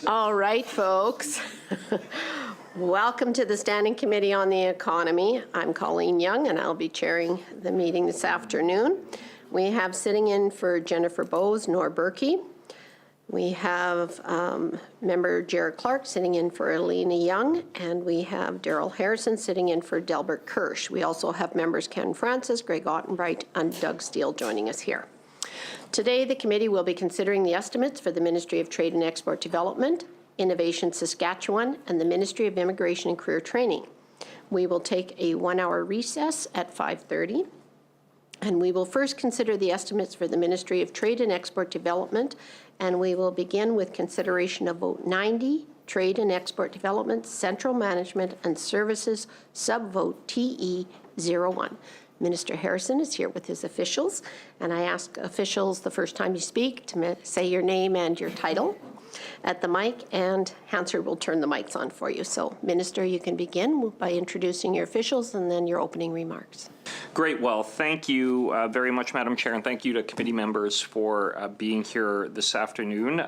All right, folks. Welcome to the Standing Committee on the Economy. I'm Colleen Young, and I'll be chairing the meeting this afternoon. We have sitting in for Jennifer Bowes, Nor Berkey. We have member Jared Clark sitting in for Alina Young, and we have Daryl Harrison sitting in for Delbert Kirsch. We also have members Ken Francis, Greg Ottenbright, and Doug Steele joining us here. Today, the committee will be considering the estimates for the Ministry of Trade and Export Development, Innovation Saskatchewan, and the Ministry of Immigration and Career Training. We will take a 1-hour recess at 5:30, and we will first consider the estimates for the Ministry of Trade and Export Development, and we will begin with consideration of Vote 90, Trade and Export Development, Central Management and Services, subvote TE01. Minister Harrison is here with his officials, and I ask officials the first time you speak to say your name and your title at the mic, and Hansard will turn the mics on for you. So, Minister, you can begin by introducing your officials and then your opening remarks. Great. Well, thank you very much, Madam Chair, and thank you to committee members for being here this afternoon.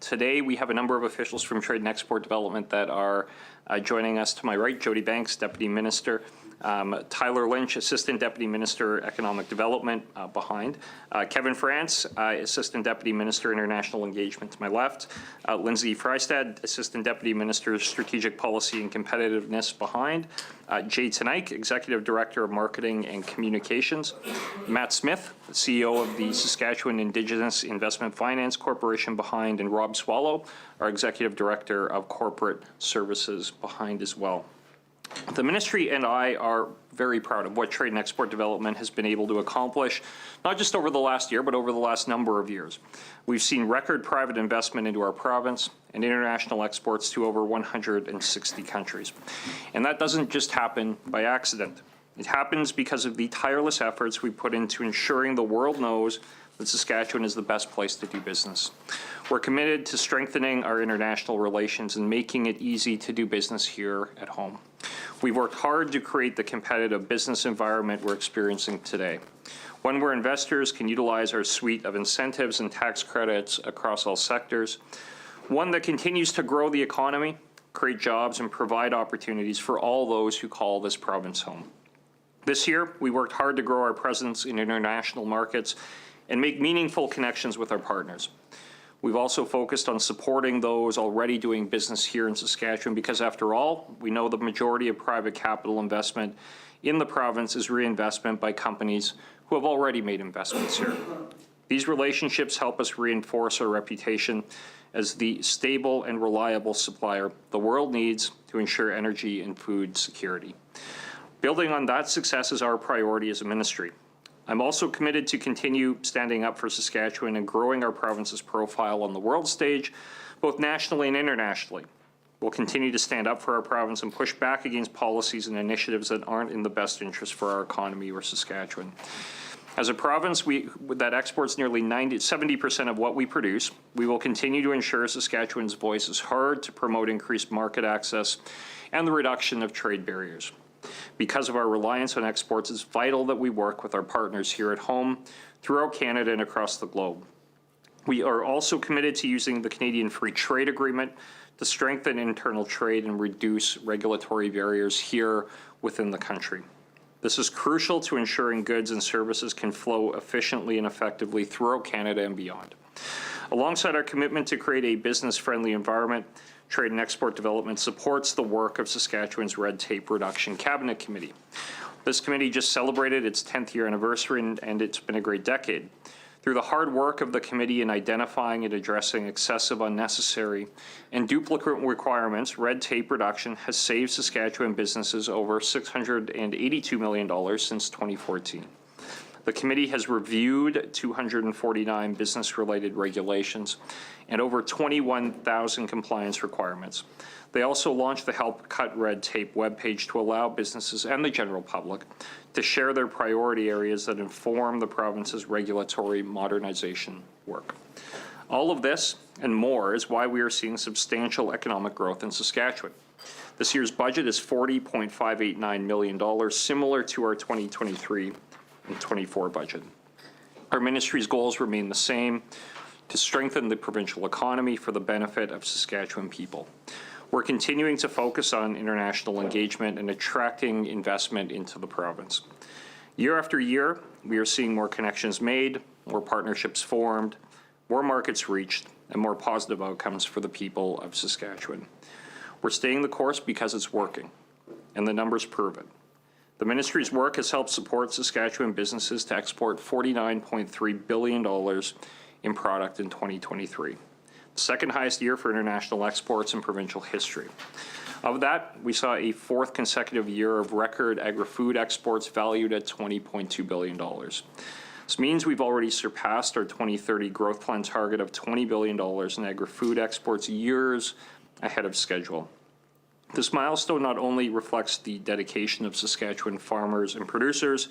Today, we have a number of officials from Trade and Export Development that are joining us. To my right, Jody Banks, Deputy Minister. Tyler Lynch, Assistant Deputy Minister, Economic Development, behind. Kevin France, Assistant Deputy Minister, International Engagement, to my left. Lindsay Freistad, Assistant Deputy Minister, Strategic Policy and Competitiveness, behind. Jay Tenike, Executive Director of Marketing and Communications. Matt Smith, CEO of the Saskatchewan Indigenous Investment Finance Corporation, behind. And Rob Swallow, our Executive Director of Corporate Services, behind as well. The Ministry and I are very proud of what Trade and Export Development has been able to accomplish, not just over the last year, but over the last number of years. We've seen record private investment into our province and international exports to over 160 countries. And that doesn't just happen by accident. It happens because of the tireless efforts we put into ensuring the world knows that Saskatchewan is the best place to do business. We're committed to strengthening our international relations and making it easy to do business here at home. We've worked hard to create the competitive business environment we're experiencing today, one where investors can utilize our suite of incentives and tax credits across all sectors, one that continues to grow the economy, create jobs, and provide opportunities for all those who call this province home. This year, we worked hard to grow our presence in international markets and make meaningful connections with our partners. We've also focused on supporting those already doing business here in Saskatchewan because, after all, we know the majority of private capital investment in the province is reinvestment by companies who have already made investments here. These relationships help us reinforce our reputation as the stable and reliable supplier the world needs to ensure energy and food security. Building on that success is our priority as a ministry. I'm also committed to continue standing up for Saskatchewan and growing our province's profile on the world stage, both nationally and internationally. We'll continue to stand up for our province and push back against policies and initiatives that aren't in the best interest for our economy or Saskatchewan. As a province that exports nearly 70% of what we produce, we will continue to ensure Saskatchewan's voice is heard to promote increased market access and the reduction of trade barriers. Because of our reliance on exports, it's vital that we work with our partners here at home, throughout Canada, and across the globe. We are also committed to using the Canadian Free Trade Agreement to strengthen internal trade and reduce regulatory barriers here within the country. This is crucial to ensuring goods and services can flow efficiently and effectively throughout Canada and beyond. Alongside our commitment to create a business-friendly environment, Trade and Export Development supports the work of Saskatchewan's Red Tape Reduction Cabinet Committee. This committee just celebrated its 10th year anniversary, and it's been a great decade. Through the hard work of the committee in identifying and addressing excessive, unnecessary, and duplicate requirements, red tape reduction has saved Saskatchewan businesses over $682 million since 2014. The committee has reviewed 249 business-related regulations and over 21,000 compliance requirements. They also launched the Help Cut Red Tape webpage to allow businesses and the general public to share their priority areas that inform the province's regulatory modernization work. All of this and more is why we are seeing substantial economic growth in Saskatchewan. This year's budget is $40.589 million, similar to our 2023 and 24 budget. Our ministry's goals remain the same: to strengthen the provincial economy for the benefit of Saskatchewan people. We're continuing to focus on international engagement and attracting investment into the province. Year after year, we are seeing more connections made, more partnerships formed, more markets reached, and more positive outcomes for the people of Saskatchewan. We're staying the course because it's working, and the numbers prove it. The ministry's work has helped support Saskatchewan businesses to export $49.3 billion in product in 2023. The second highest year for international exports in provincial history. Of that, we saw a fourth consecutive year of record agri-food exports valued at $20.2 billion. This means we've already surpassed our 2030 growth plan target of $20 billion in agri-food exports years ahead of schedule. This milestone not only reflects the dedication of Saskatchewan farmers and producers,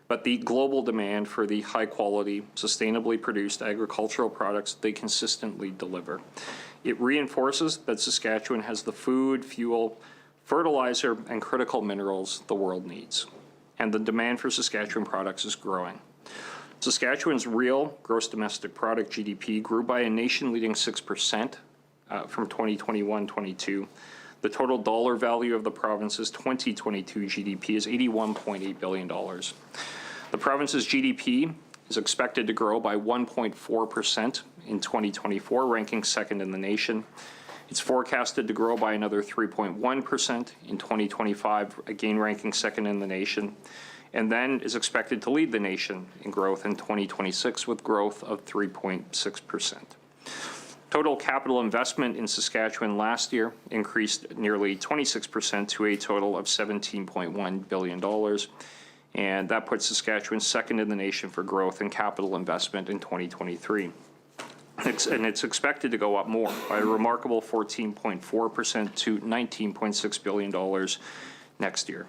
but the global demand for the high-quality, sustainably produced agricultural products they consistently deliver. It reinforces that Saskatchewan has the food, fuel, fertilizer, and critical minerals the world needs. And the demand for Saskatchewan products is growing. Saskatchewan's real gross domestic product GDP grew by a nation-leading 6% from 2021-22. The total dollar value of the province's 2022 GDP is $81.8 billion. The province's GDP is expected to grow by 1.4% in 2024, ranking second in the nation. It's forecasted to grow by another 3.1% in 2025, again ranking second in the nation, and then is expected to lead the nation in growth in 2026 with growth of 3.6%. Total capital investment in Saskatchewan last year increased nearly 26% to a total of $17.1 billion. And that puts Saskatchewan second in the nation for growth in capital investment in 2023. And it's expected to go up more by a remarkable 14.4% to $19.6 billion next year.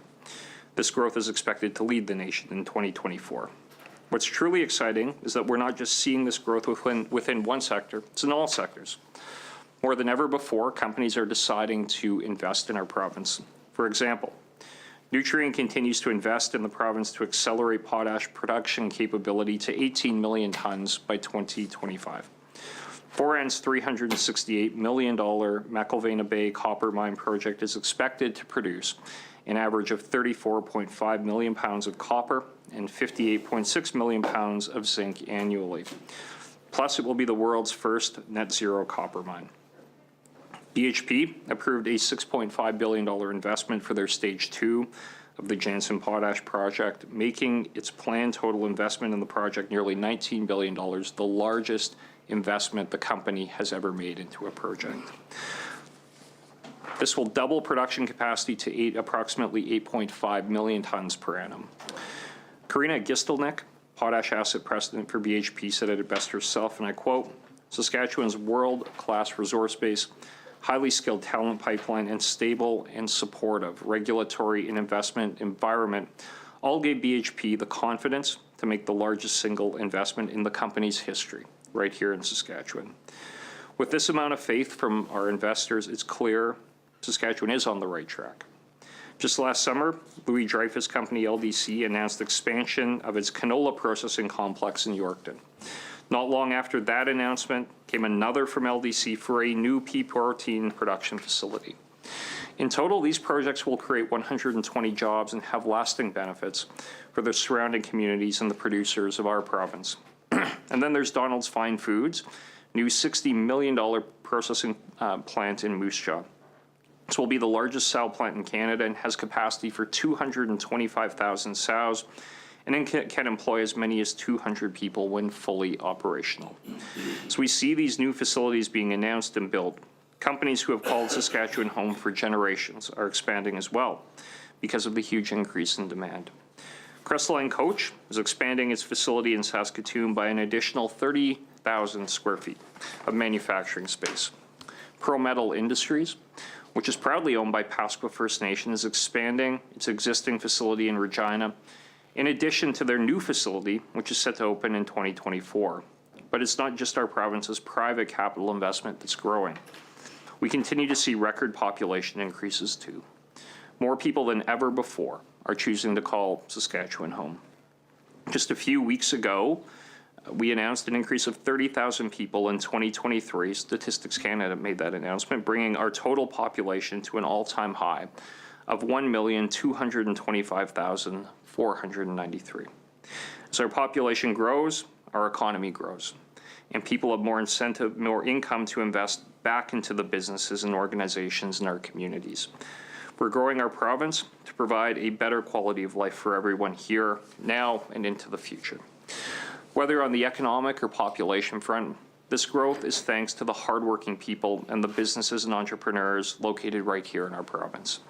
This growth is expected to lead the nation in 2024. What's truly exciting is that we're not just seeing this growth within one sector, it's in all sectors. More than ever before, companies are deciding to invest in our province. For example, Nutrien continues to invest in the province to accelerate potash production capability to 18 million tons by 2025. Foran's $368 million McIlvenna Bay copper mine project is expected to produce an average of 34.5 million pounds of copper and 58.6 million pounds of zinc annually. Plus, it will be the world's first net zero copper mine. BHP approved a $6.5 billion investment for their Stage 2 of the Jansen Potash project, making its planned total investment in the project nearly $19 billion, the largest investment the company has ever made into a project. This will double production capacity to approximately 8.5 million tons per annum. Karina Gistelnik, potash asset president for BHP, said it best herself, and I quote, "Saskatchewan's world-class resource base, highly skilled talent pipeline, and stable and supportive regulatory and investment environment all gave BHP the confidence to make the largest single investment in the company's history right here in Saskatchewan. With this amount of faith from our investors, it's clear Saskatchewan is on the right track. Just last summer, Louis Dreyfus Company LDC announced expansion of its canola processing complex in Yorkton. Not long after that announcement came another from LDC for a new pea protein production facility. In total, these projects will create 120 jobs and have lasting benefits for the surrounding communities and the producers of our province. And then there's Donald's Fine Foods, new $60 million processing plant in Moose Jaw. This will be the largest sow plant in Canada and has capacity for 225,000 sows, and then can employ as many as 200 people when fully operational. So we see these new facilities being announced and built. Companies who have called Saskatchewan home for generations are expanding as well because of the huge increase in demand. Crestline Coach is expanding its facility in Saskatoon by an additional 30,000 square feet of manufacturing space. Pro Metal Industries, which is proudly owned by Pasqua First Nation, is expanding its existing facility in Regina, in addition to their new facility, which is set to open in 2024. But it's not just our province's private capital investment that's growing. We continue to see record population increases too. More people than ever before are choosing to call Saskatchewan home. Just a few weeks ago, We announced an increase of 30,000 people in 2023. Statistics Canada made that announcement, bringing our total population to an all-time high of 1,225,493. As our population grows, our economy grows, and people have more incentive, more income to invest back into the businesses and organizations in our communities. We're growing our province to provide a better quality of life for everyone here, now and into the future. Whether on the economic or population front, this growth is thanks to the hardworking people and the businesses and entrepreneurs located right here in our province.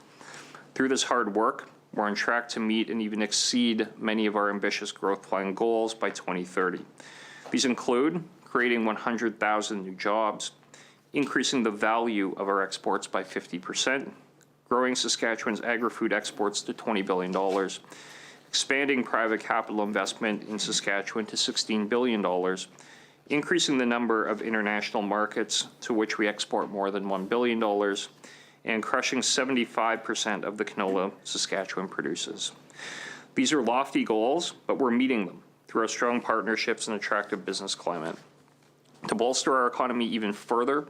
Through this hard work, we're on track to meet and even exceed many of our ambitious growth plan goals by 2030. These include creating 100,000 new jobs, increasing the value of our exports by 50%, growing Saskatchewan's agri-food exports to $20 billion, expanding private capital investment in Saskatchewan to $16 billion, increasing the number of international markets to which we export more than $1 billion, and crushing 75% of the canola Saskatchewan produces. These are lofty goals, but we're meeting them through our strong partnerships and attractive business climate. To bolster our economy even further,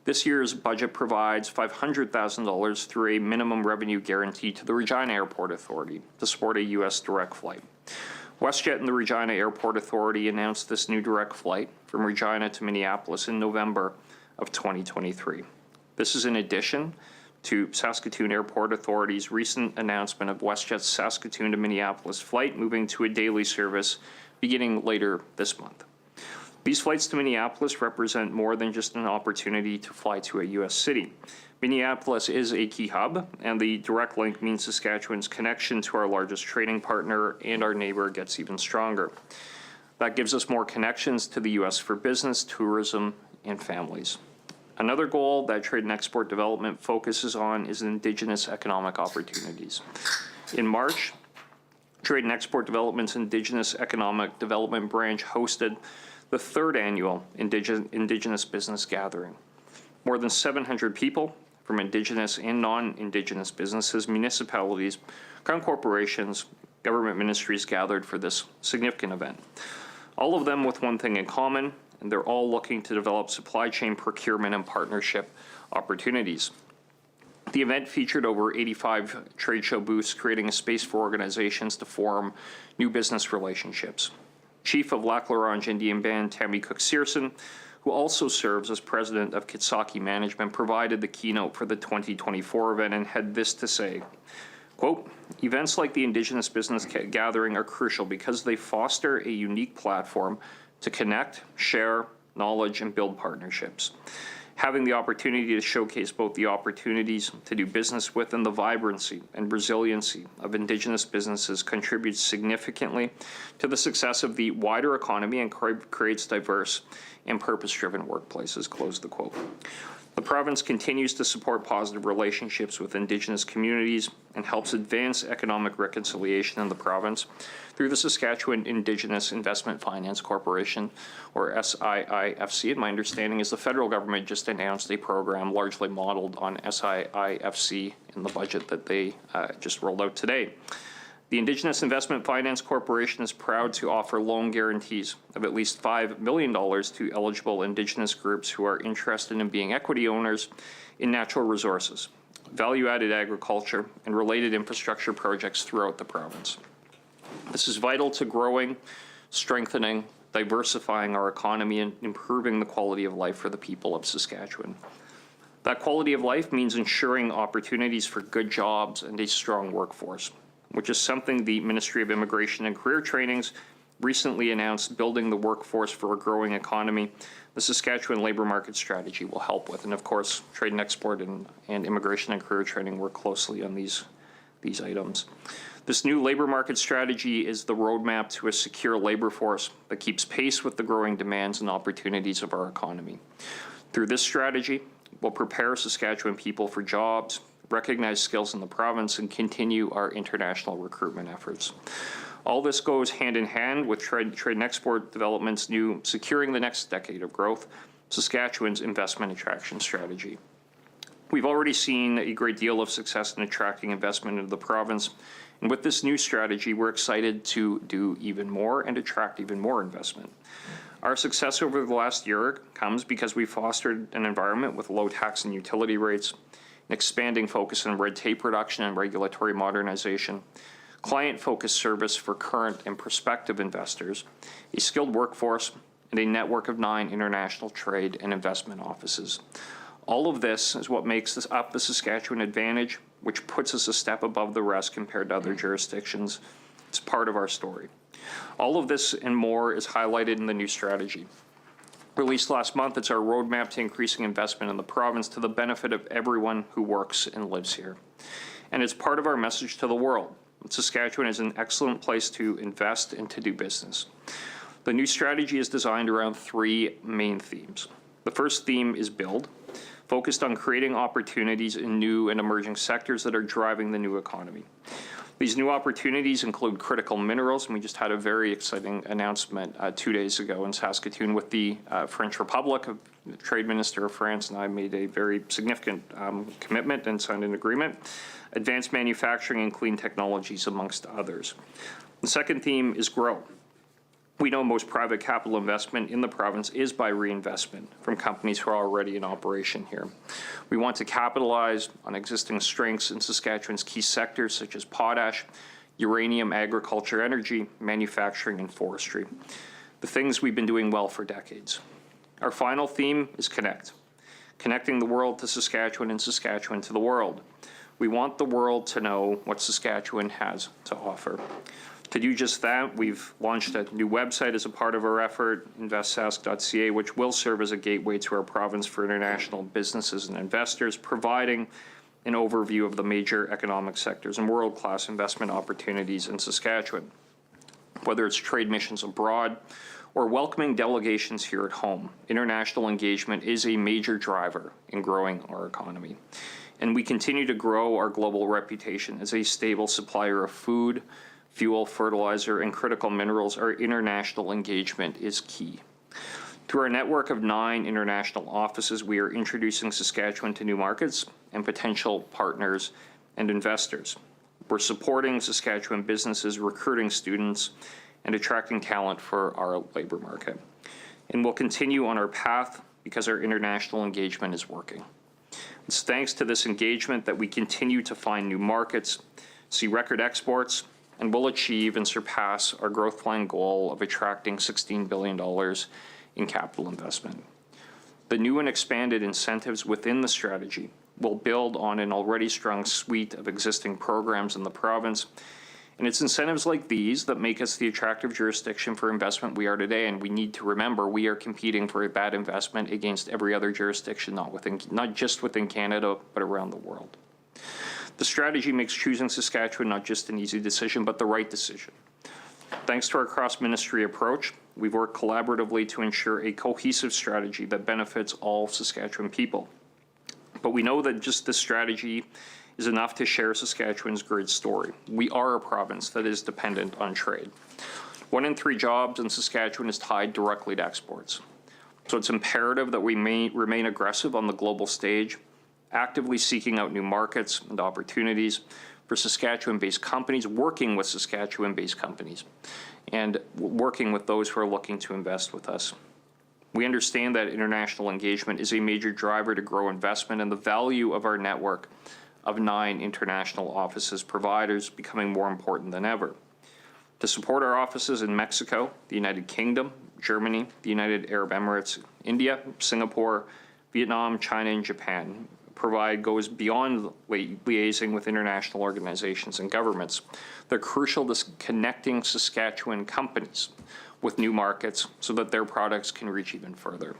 this year's budget provides $500,000 through a minimum revenue guarantee to the Regina Airport Authority to support a U.S. direct flight. WestJet and the Regina Airport Authority announced this new direct flight from Regina to Minneapolis in November of 2023. This is in addition to Saskatoon Airport Authority's recent announcement of WestJet's Saskatoon to Minneapolis flight moving to a daily service beginning later this month. These flights to Minneapolis represent more than just an opportunity to fly to a U.S. city. Minneapolis is a key hub, and the direct link means Saskatchewan's connection to our largest trading partner and our neighbor gets even stronger. That gives us more connections to the U.S. for business, tourism, and families. Another goal that Trade and Export Development focuses on is Indigenous economic opportunities. In March, Trade and Export Development's Indigenous Economic Development Branch hosted the third annual Indigenous Business Gathering. More than 700 people from Indigenous and non-Indigenous businesses, municipalities, crown corporations, government ministries gathered for this significant event. All of them with one thing in common, and they're all looking to develop supply chain procurement and partnership opportunities. The event featured over 85 trade show booths, creating a space for organizations to form new business relationships. Chief of Lac La Ronge Indian Band, Tammy Cook-Searson, who also serves as president of Kitsaki Management, provided the keynote for the 2024 event and had this to say, quote, "Events like the Indigenous Business Gathering are crucial because they foster a unique platform to connect, share knowledge, and build partnerships. Having the opportunity to showcase both the opportunities to do business with and the vibrancy and resiliency of Indigenous businesses contributes significantly to the success of the wider economy and creates diverse and purpose-driven workplaces," close the quote. The province continues to support positive relationships with Indigenous communities and helps advance economic reconciliation in the province through the Saskatchewan Indigenous Investment Finance Corporation, or SIIFC. And my understanding is the federal government just announced a program largely modeled on SIIFC in the budget that they just rolled out today. The Indigenous Investment Finance Corporation is proud to offer loan guarantees of at least $5 million to eligible Indigenous groups who are interested in being equity owners in natural resources, value-added agriculture, and related infrastructure projects throughout the province. This is vital to growing, strengthening, diversifying our economy, and improving the quality of life for the people of Saskatchewan. That quality of life means ensuring opportunities for good jobs and a strong workforce, which is something the Ministry of Immigration and Career Trainings recently announced building the workforce for a growing economy. The Saskatchewan Labour Market Strategy will help with. And of course, Trade and Export and Immigration and Career Training work closely on these items. This new labour market strategy is the roadmap to a secure labour force that keeps pace with the growing demands and opportunities of our economy. Through this strategy, we'll prepare Saskatchewan people for jobs, recognize skills in the province, and continue our international recruitment efforts. All this goes hand in hand with Trade and Export Development's new Securing the Next Decade of Growth, Saskatchewan's investment attraction strategy. We've already seen a great deal of success in attracting investment into the province, And with this new strategy, we're excited to do even more and attract even more investment. Our success over the last year comes because we fostered an environment with low tax and utility rates, an expanding focus on red tape reduction and regulatory modernization, client-focused service for current and prospective investors, a skilled workforce, and a network of 9 international trade and investment offices. All of this is what makes this up the Saskatchewan advantage, which puts us a step above the rest compared to other jurisdictions. It's part of our story. All of this and more is highlighted in the new strategy. Released last month, it's our roadmap to increasing investment in the province to the benefit of everyone who works and lives here. And it's part of our message to the world. Saskatchewan is an excellent place to invest and to do business. The new strategy is designed around 3 main themes. The first theme is build, focused on creating opportunities in new and emerging sectors that are driving the new economy. These new opportunities include critical minerals, and we just had a very exciting announcement 2 days ago in Saskatoon with the French Republic. The Trade Minister of France and I made a very significant commitment and signed an agreement. Advanced manufacturing and clean technologies, amongst others. The second theme is grow. We know most private capital investment in the province is by reinvestment from companies who are already in operation here. We want to capitalize on existing strengths in Saskatchewan's key sectors such as potash, uranium, agriculture, energy, manufacturing, and forestry. The things we've been doing well for decades. Our final theme is connect. Connecting the world to Saskatchewan and Saskatchewan to the world. We want the world to know what Saskatchewan has to offer. To do just that, we've launched a new website as a part of our effort, investsask.ca, which will serve as a gateway to our province for international businesses and investors, providing an overview of the major economic sectors and world-class investment opportunities in Saskatchewan. Whether it's trade missions abroad or welcoming delegations here at home, international engagement is a major driver in growing our economy. And we continue to grow our global reputation as a stable supplier of food, fuel, fertilizer, and critical minerals. Our international engagement is key. Through our network of 9 international offices, we are introducing Saskatchewan to new markets and potential partners and investors. We're supporting Saskatchewan businesses, recruiting students, and attracting talent for our labor market. And we'll continue on our path because our international engagement is working. It's thanks to this engagement that we continue to find new markets, see record exports, and will achieve and surpass our growth plan goal of attracting $16 billion in capital investment. The new and expanded incentives within the strategy will build on an already strong suite of existing programs in the province, and it's incentives like these that make us the attractive jurisdiction for investment we are today. And we need to remember we are competing for a bad investment against every other jurisdiction, not just within Canada, but around the world. The strategy makes choosing Saskatchewan not just an easy decision, but the right decision. Thanks to our cross-ministry approach, we've worked collaboratively to ensure a cohesive strategy that benefits all Saskatchewan people. But we know that just this strategy is enough to share Saskatchewan's great story. We are a province that is dependent on trade. 1 in 3 jobs in Saskatchewan is tied directly to exports. So it's imperative that we remain aggressive on the global stage, actively seeking out new markets and opportunities for Saskatchewan-based companies, working with Saskatchewan-based companies, and working with those who are looking to invest with us. We understand that international engagement is a major driver to grow investment, and the value of our network of 9 international offices providers becoming more important than ever. To support our offices in Mexico, the United Kingdom, Germany, the United Arab Emirates, India, Singapore, Vietnam, China, and Japan, goes beyond liaising with international organizations and governments. They're crucial to connecting Saskatchewan companies with new markets so that their products can reach even further.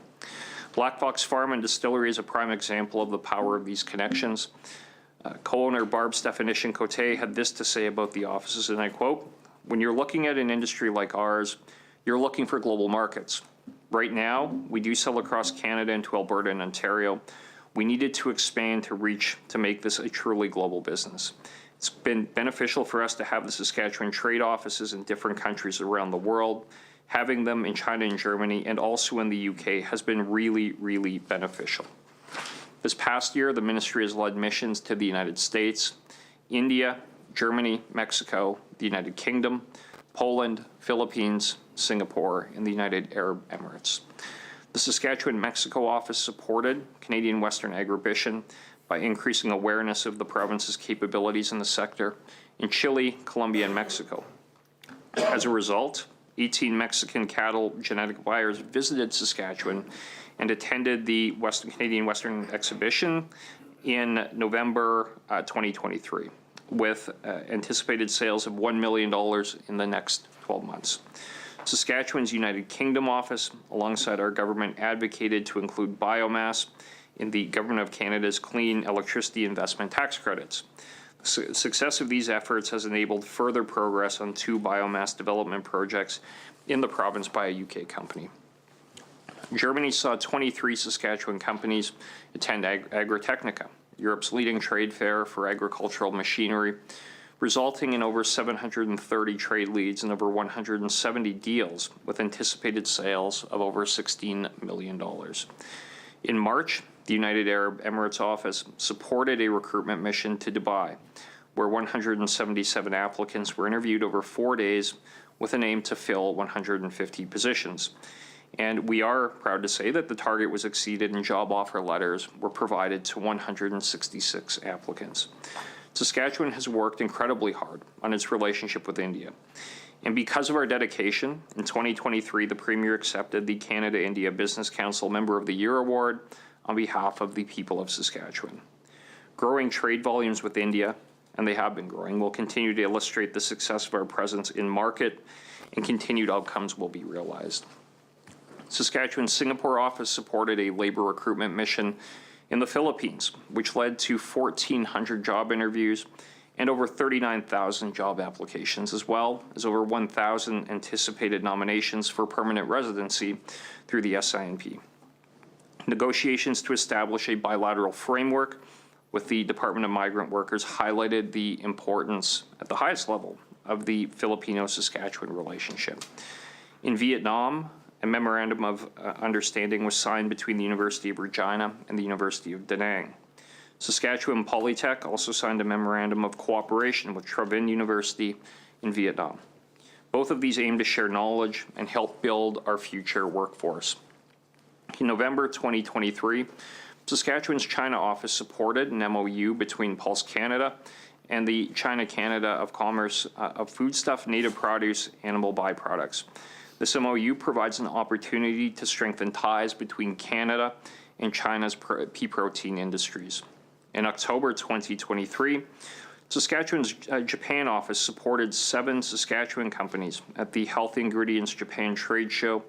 Black Fox Farm and Distillery is a prime example of the power of these connections. Co-owner Barb Stefanishin-Cote had this to say about the offices, and I quote, "When you're looking at an industry like ours, you're looking for global markets. Right now, we do sell across Canada and to Alberta and Ontario. We needed to expand to reach to make this a truly global business. It's been beneficial for us to have the Saskatchewan trade offices in different countries around the world. Having them in China and Germany and also in the UK has been really, really beneficial." This past year, the ministry has led missions to the United States, India, Germany, Mexico, the United Kingdom, Poland, Philippines, Singapore, and the United Arab Emirates. The Saskatchewan-Mexico office supported Canadian Western Agribition by increasing awareness of the province's capabilities in the sector in Chile, Colombia, and Mexico. As a result, 18 Mexican cattle genetic buyers visited Saskatchewan and attended the Canadian Western Exhibition in November 2023, with anticipated sales of $1 million in the next 12 months. Saskatchewan's United Kingdom office, alongside our government, advocated to include biomass in the Government of Canada's Clean Electricity Investment Tax Credits. The success of these efforts has enabled further progress on 2 biomass development projects in the province by a UK company. Germany saw 23 Saskatchewan companies attend Agritechnica, Europe's leading trade fair for agricultural machinery, resulting in over 730 trade leads and over 170 deals with anticipated sales of over $16 million. In March, the United Arab Emirates office supported a recruitment mission to Dubai, where 177 applicants were interviewed over 4 days with an aim to fill 150 positions. And we are proud to say that the target was exceeded and job offer letters were provided to 166 applicants. Saskatchewan has worked incredibly hard on its relationship with India. And because of our dedication, in 2023, the Premier accepted the Canada-India Business Council Member of the Year Award on behalf of the people of Saskatchewan. Growing trade volumes with India, and they have been growing, will continue to illustrate the success of our presence in market, and continued outcomes will be realized. Saskatchewan's Singapore office supported a labor recruitment mission in the Philippines, which led to 1,400 job interviews and over 39,000 job applications, as well as over 1,000 anticipated nominations for permanent residency through the SINP. Negotiations to establish a bilateral framework with the Department of Migrant Workers highlighted the importance at the highest level of the Filipino-Saskatchewan relationship. In Vietnam, a memorandum of understanding was signed between the University of Regina and the University of Da Nang. Saskatchewan Polytech also signed a memorandum of cooperation with Tra Vinh University in Vietnam. Both of these aim to share knowledge and help build our future workforce. In November 2023, Saskatchewan's China office supported an MOU between Pulse Canada and the China-Canada of Commerce of foodstuff, native produce, animal byproducts. This MOU provides an opportunity to strengthen ties between Canada and China's pea protein industries. In October 2023, Saskatchewan's Japan office supported 7 Saskatchewan companies at the Health Ingredients Japan Trade Show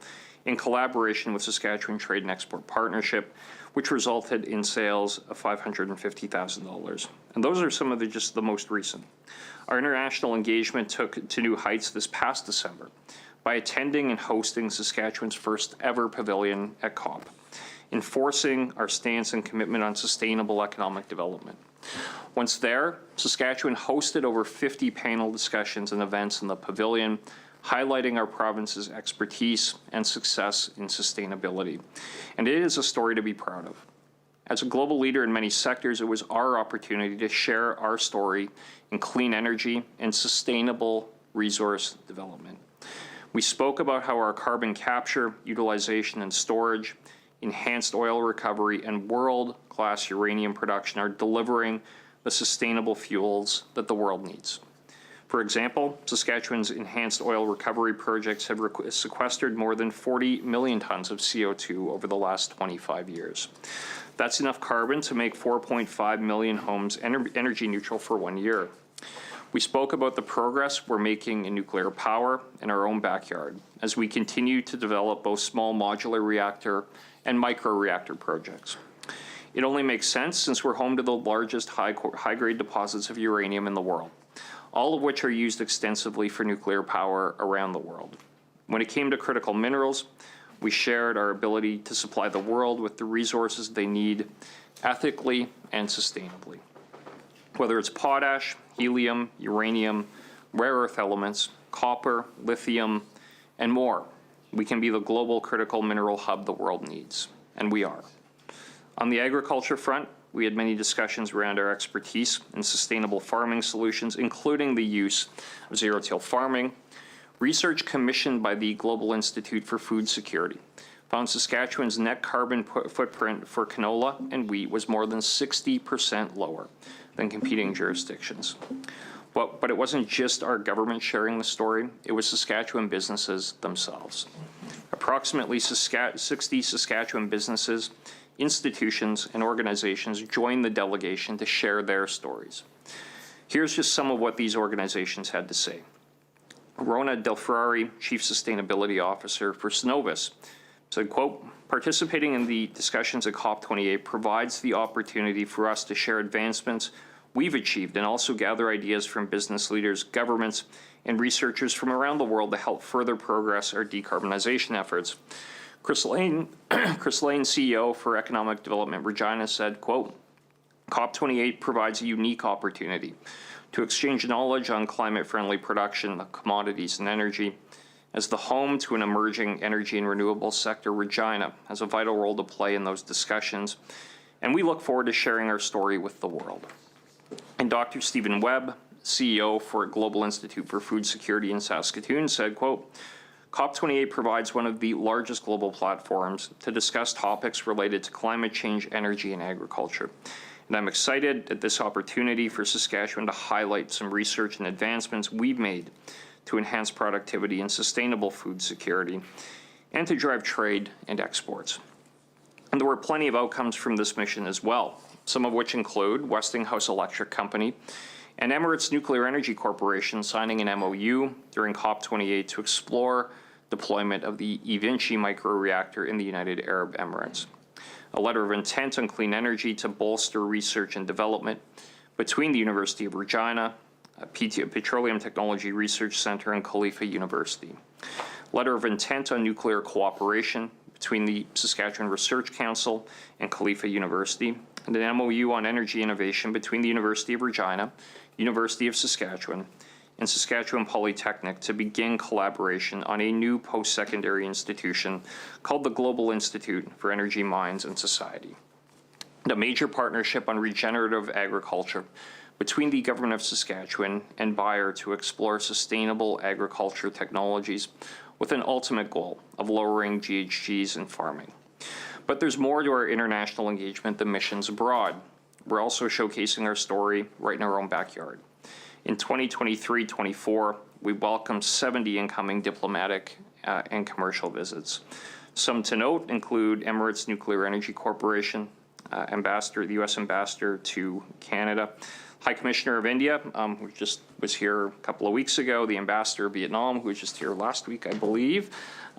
in collaboration with Saskatchewan Trade and Export Partnership, which resulted in sales of $550,000. And those are some of just the most recent. Our international engagement took to new heights this past December by attending and hosting Saskatchewan's first ever pavilion at COP, enforcing our stance and commitment on sustainable economic development. Once there, Saskatchewan hosted over 50 panel discussions and events in the pavilion, highlighting our province's expertise and success in sustainability. And it is a story to be proud of. As a global leader in many sectors, it was our opportunity to share our story in clean energy and sustainable resource development. We spoke about how our carbon capture, utilization, and storage, enhanced oil recovery, and world-class uranium production are delivering the sustainable fuels that the world needs. For example, Saskatchewan's enhanced oil recovery projects have sequestered more than 40 million tons of CO2 over the last 25 years. That's enough carbon to make 4.5 million homes energy neutral for 1 year. We spoke about the progress we're making in nuclear power in our own backyard as we continue to develop both small modular reactor and micro-reactor projects. It only makes sense since we're home to the largest high-grade deposits of uranium in the world, all of which are used extensively for nuclear power around the world. When it came to critical minerals, we shared our ability to supply the world with the resources they need ethically and sustainably. Whether it's potash, helium, uranium, rare earth elements, copper, lithium, and more, we can be the global critical mineral hub the world needs, and we are. On the agriculture front, we had many discussions around our expertise in sustainable farming solutions, including the use of zero-till farming. Research commissioned by the Global Institute for Food Security found Saskatchewan's net carbon footprint for canola and wheat was more than 60% lower than competing jurisdictions. But it wasn't just our government sharing the story, it was Saskatchewan businesses themselves. Approximately 60 Saskatchewan businesses, institutions, and organizations joined the delegation to share their stories. Here's just some of what these organizations had to say. Rona Delfrari, Chief Sustainability Officer for Synovus, said, quote, "Participating in the discussions at COP28 provides the opportunity for us to share advancements we've achieved and also gather ideas from business leaders, governments, and researchers from around the world to help further progress our decarbonization efforts." Chris Lane, CEO for Economic Development Regina, said, quote, "COP28 provides a unique opportunity to exchange knowledge on climate-friendly production of commodities and energy. As the home to an emerging energy and renewable sector, Regina has a vital role to play in those discussions, and we look forward to sharing our story with the world." And Dr. Stephen Webb, CEO for Global Institute for Food Security in Saskatoon, said, quote, "COP28 provides one of the largest global platforms to discuss topics related to climate change, energy, and agriculture. And I'm excited at this opportunity for Saskatchewan to highlight some research and advancements we've made to enhance productivity and sustainable food security and to drive trade and exports." And there were plenty of outcomes from this mission as well, some of which include Westinghouse Electric Company and Emirates Nuclear Energy Corporation signing an MOU during COP28 to explore deployment of the eVinci microreactor in the United Arab Emirates. A letter of intent on clean energy to bolster research and development between the University of Regina, Petroleum Technology Research Center, and Khalifa University. Letter of intent on nuclear cooperation between the Saskatchewan Research Council and Khalifa University, and an MOU on energy innovation between the University of Regina, University of Saskatchewan, and Saskatchewan Polytechnic to begin collaboration on a new post-secondary institution called the Global Institute for Energy, Mines, and Society. And a major partnership on regenerative agriculture between the Government of Saskatchewan and Bayer to explore sustainable agriculture technologies with an ultimate goal of lowering GHGs in farming. But there's more to our international engagement than missions abroad. We're also showcasing our story right in our own backyard. In 2023-24, we welcomed 70 incoming diplomatic and commercial visits. Some to note include Emirates Nuclear Energy Corporation, the U.S. Ambassador to Canada, High Commissioner of India, who just was here a couple of weeks ago, the Ambassador of Vietnam, who was just here last week, I believe,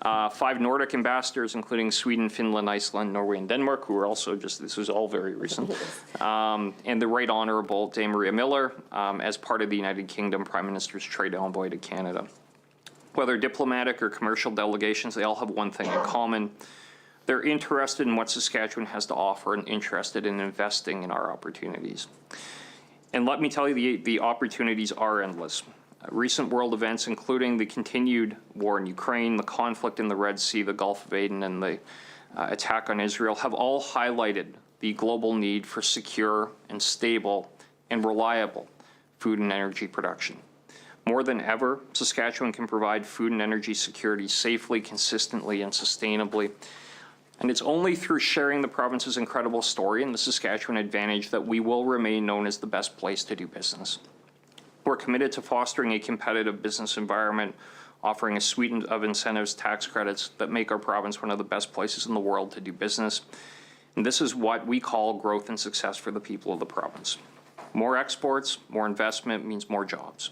5 Nordic ambassadors, including Sweden, Finland, Iceland, Norway, and Denmark, who were also this was all very recent, and the Right Honourable Dame Maria Miller, as part of the United Kingdom Prime Minister's Trade Envoy to Canada. Whether diplomatic or commercial delegations, they all have one thing in common. They're interested in what Saskatchewan has to offer and interested in investing in our opportunities. And let me tell you, the opportunities are endless. Recent world events, including the continued war in Ukraine, the conflict in the Red Sea, the Gulf of Aden, and the attack on Israel, have all highlighted the global need for secure and stable and reliable food and energy production. More than ever, Saskatchewan can provide food and energy security safely, consistently, and sustainably. And it's only through sharing the province's incredible story and the Saskatchewan advantage that we will remain known as the best place to do business. We're committed to fostering a competitive business environment, offering a suite of incentives, tax credits that make our province one of the best places in the world to do business. And this is what we call growth and success for the people of the province. More exports, more investment means more jobs.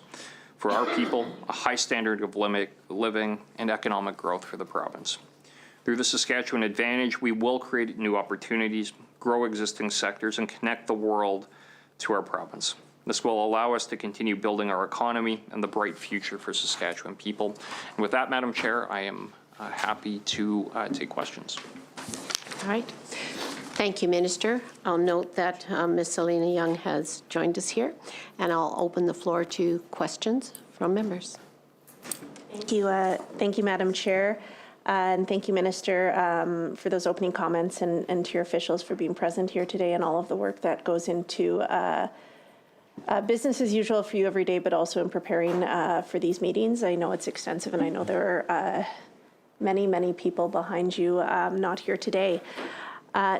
For our people, a high standard of living and economic growth for the province. Through the Saskatchewan Advantage, we will create new opportunities, grow existing sectors, and connect the world to our province. This will allow us to continue building our economy and the bright future for Saskatchewan people. And with that, Madam Chair, I am happy to take questions. All right. Thank you, Minister. I'll note that Ms. Selena Young has joined us here, and I'll open the floor to questions from members. Thank you, Madam Chair. And thank you, Minister, for those opening comments, and to your officials for being present here today and all of the work that goes into business as usual for you every day, but also in preparing for these meetings. I know it's extensive, and I know there are many, many people behind you not here today.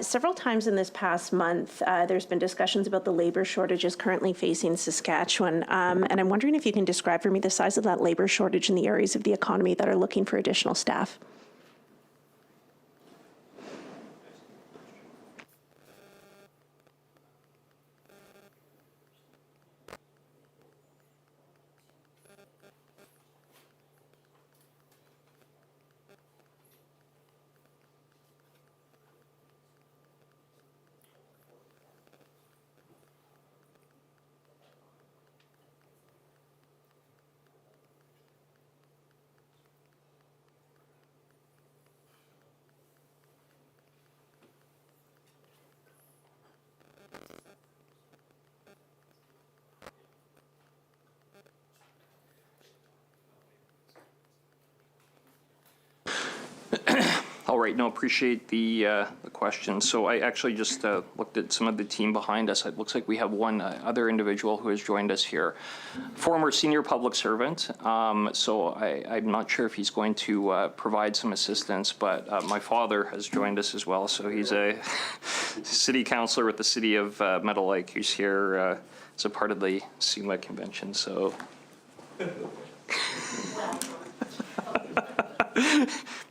Several times in this past month, there's been discussions about the labor shortages currently facing Saskatchewan. And I'm wondering if you can describe for me the size of that labor shortage in the areas of the economy that are looking for additional staff. All right, no, appreciate the question. So I actually just looked at some of the team behind us. It looks like we have one other individual who has joined us here, former senior public servant. So I'm not sure if he's going to provide some assistance, but my father has joined us as well. So he's a city councillor with the city of Meadow Lake, who's here as a part of the CMA convention. So.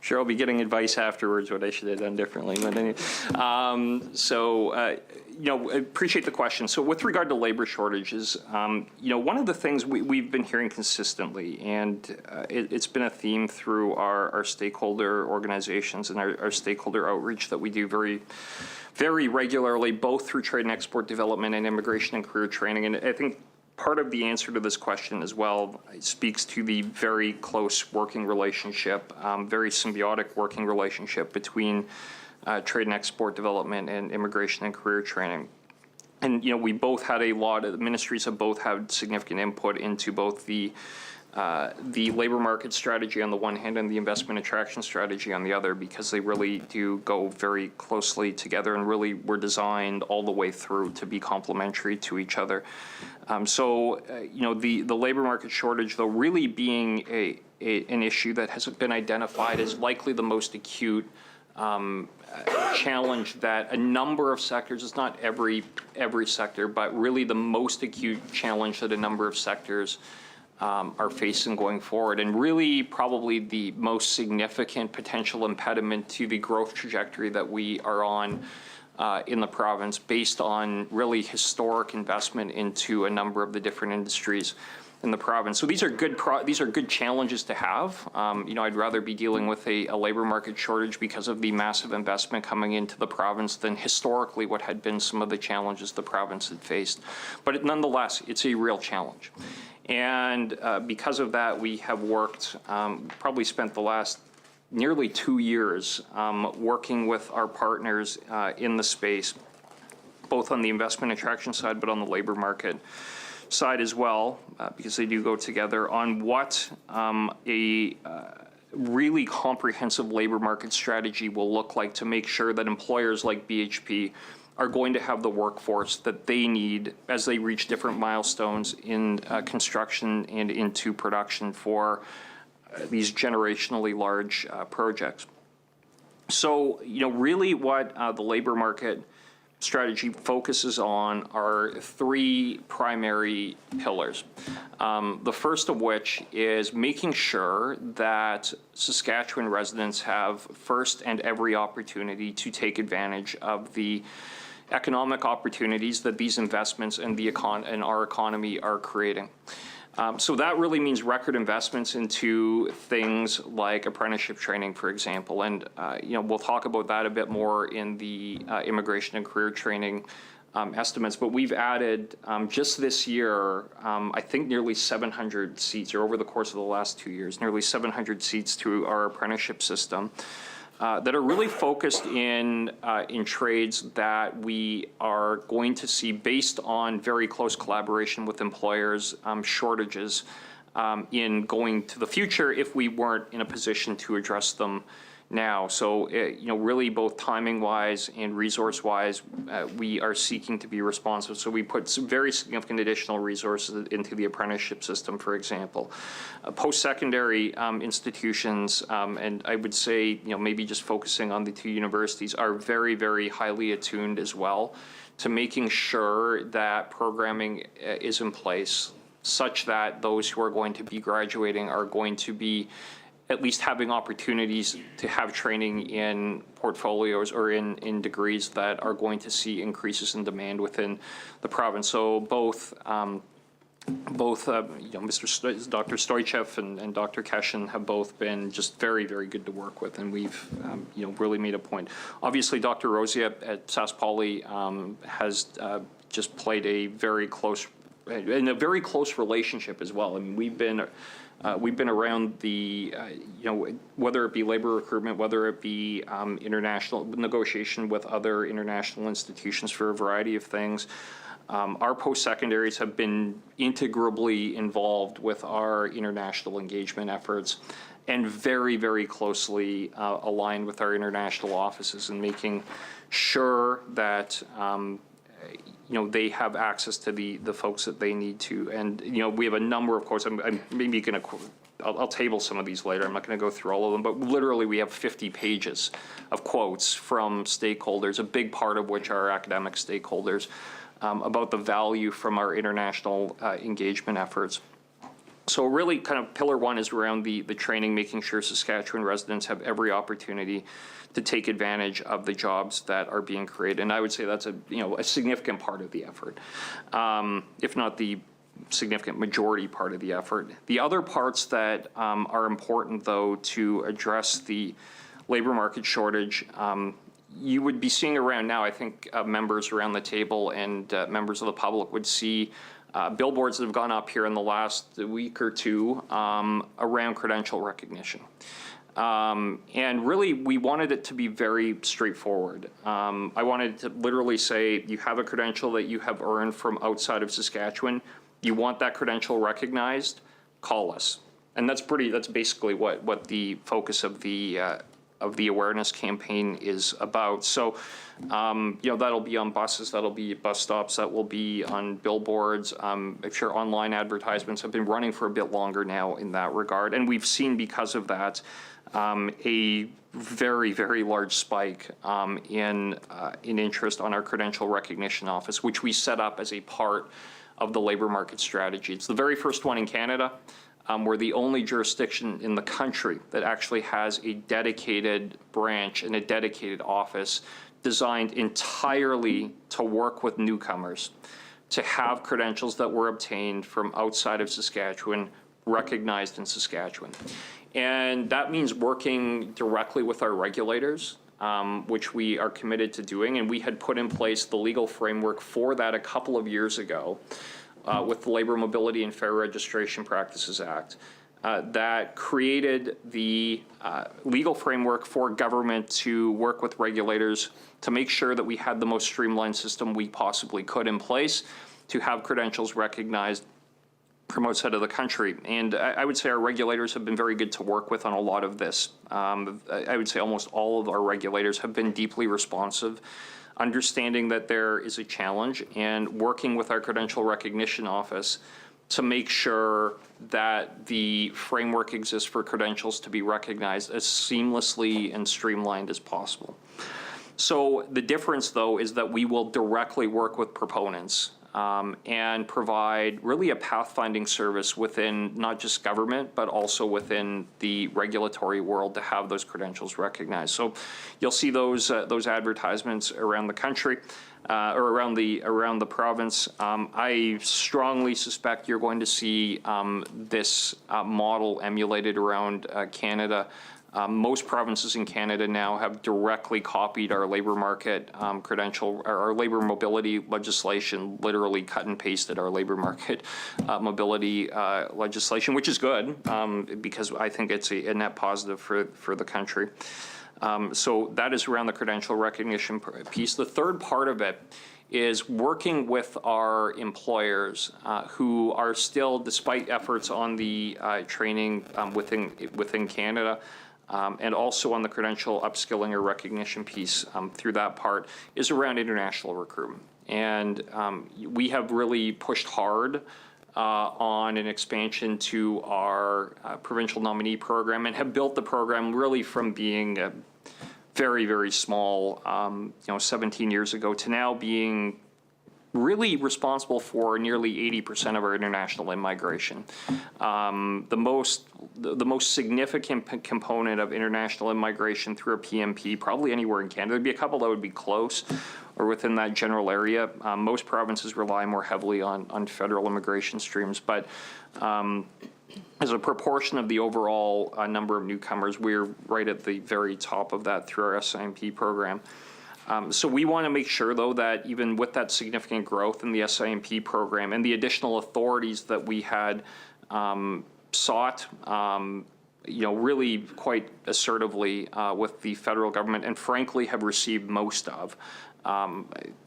Sure, I'll be getting advice afterwards what I should have done differently. But anyway, appreciate the question. So with regard to labor shortages, one of the things we've been hearing consistently, and it's been a theme through our stakeholder organizations and our stakeholder outreach that we do very, very regularly, both through trade and export development and immigration and career training. And I think part of the answer to this question as well speaks to the very close working relationship, very symbiotic working relationship between trade and export development and immigration and career training. And, we both had the ministries have both had significant input into both the labor market strategy on the one hand and the investment attraction strategy on the other, because they really do go very closely together and really were designed all the way through to be complementary to each other. The labor market shortage, though, really being an issue that has been identified as likely the most acute challenge that a number of sectors, it's not every sector, but really the most acute challenge that a number of sectors are facing going forward, and really probably the most significant potential impediment to the growth trajectory that we are on in the province, based on really historic investment into a number of the different industries in the province. So these are good challenges to have. I'd rather be dealing with a labor market shortage because of the massive investment coming into the province than historically what had been some of the challenges the province had faced. But nonetheless, it's a real challenge. And because of that, we have worked, probably spent the last nearly 2 years working with our partners in the space, both on the investment attraction side, but on the labor market side as well, because they do go together, on what a really comprehensive labor market strategy will look like to make sure that employers like BHP are going to have the workforce that they need as they reach different milestones in construction and into production for these generationally large projects. So, really what the labor market strategy focuses on are 3 primary pillars. The first of which is making sure that Saskatchewan residents have first and every opportunity to take advantage of the economic opportunities that these investments and our economy are creating. So that really means record investments into things like apprenticeship training, for example. And, we'll talk about that a bit more in the immigration and career training estimates. But we've added just this year, I think nearly 700 seats, or over the course of the last 2 years, nearly 700 seats to our apprenticeship system. That are really focused in trades that we are going to see, based on very close collaboration with employers, shortages in going to the future if we weren't in a position to address them now. So, really both timing-wise and resource-wise, we are seeking to be responsive. So we put some very significant additional resources into the apprenticeship system, for example. Post-secondary institutions, and I would say, maybe just focusing on the two universities, are very, very highly attuned as well to making sure that programming is in place such that those who are going to be graduating are going to be at least having opportunities to have training in portfolios or in degrees that are going to see increases in demand within the province. So both Dr. Stoichev and Dr. Keshen have both been just very, very good to work with, and we've, really made a point. Obviously, Dr. Rosia at Sask Poly has just played a very close relationship as well. I mean, we've been around the, whether it be labor recruitment, whether it be international negotiation with other international institutions for a variety of things. Our post-secondaries have been integrally involved with our international engagement efforts and very, very closely aligned with our international offices and making sure that they have access to the folks that they need to. And, we have a number of quotes. I'm maybe going to, I'll table some of these later. I'm not going to go through all of them, but literally we have 50 pages of quotes from stakeholders, a big part of which are academic stakeholders, about the value from our international engagement efforts. So really kind of pillar one is around the training, making sure Saskatchewan residents have every opportunity to take advantage of the jobs that are being created. And I would say that's a significant part of the effort, if not the significant majority part of the effort. The other parts that are important, though, to address the labor market shortage, you would be seeing around now, I think members around the table and members of the public would see billboards that have gone up here in the last week or two around credential recognition. And really, we wanted it to be very straightforward. I wanted to literally say, you have a credential that you have earned from outside of Saskatchewan. You want that credential recognized, call us. And that's basically what the focus of the awareness campaign is about. So, that'll be on buses, that'll be bus stops, that will be on billboards. I'm sure online advertisements have been running for a bit longer now in that regard. And we've seen, because of that, a very, very large spike in interest on our credential recognition office, which we set up as a part of the labor market strategy. It's the very first one in Canada. We're the only jurisdiction in the country that actually has a dedicated branch and a dedicated office designed entirely to work with newcomers, to have credentials that were obtained from outside of Saskatchewan recognized in Saskatchewan. And that means working directly with our regulators, which we are committed to doing. And we had put in place the legal framework for that a couple of years ago with the Labor Mobility and Fair Registration Practices Act that created the legal framework for government to work with regulators to make sure that we had the most streamlined system we possibly could in place to have credentials recognized from outside of the country. And I would say our regulators have been very good to work with on a lot of this. I would say almost all of our regulators have been deeply responsive, understanding that there is a challenge, and working with our credential recognition office to make sure that the framework exists for credentials to be recognized as seamlessly and streamlined as possible. So the difference, though, is that we will directly work with proponents and provide really a pathfinding service within not just government, but also within the regulatory world to have those credentials recognized. So you'll see those advertisements around the country or around the province. I strongly suspect you're going to see this model emulated around Canada. Most provinces in Canada now have directly copied our labor market credential, our labor mobility legislation, literally cut and pasted our labor market mobility legislation, which is good because I think it's a net positive for the country. So that is around the credential recognition piece. The third part of it is working with our employers who are still, despite efforts on the training within Canada, and also on the credential upskilling or recognition piece through that part, is around international recruitment. And we have really pushed hard on an expansion to our provincial nominee program, and have built the program really from being a very, very small, 17 years ago, to now being really responsible for nearly 80% of our international immigration. The most significant component of international immigration through a PMP, probably anywhere in Canada. There'd be a couple that would be close or within that general area. Most provinces rely more heavily on federal immigration streams, but as a proportion of the overall number of newcomers, we're right at the very top of that through our SIMP program. So we want to make sure, though, that even with that significant growth in the SIMP program and the additional authorities that we had sought, really quite assertively with the federal government, and frankly have received most of.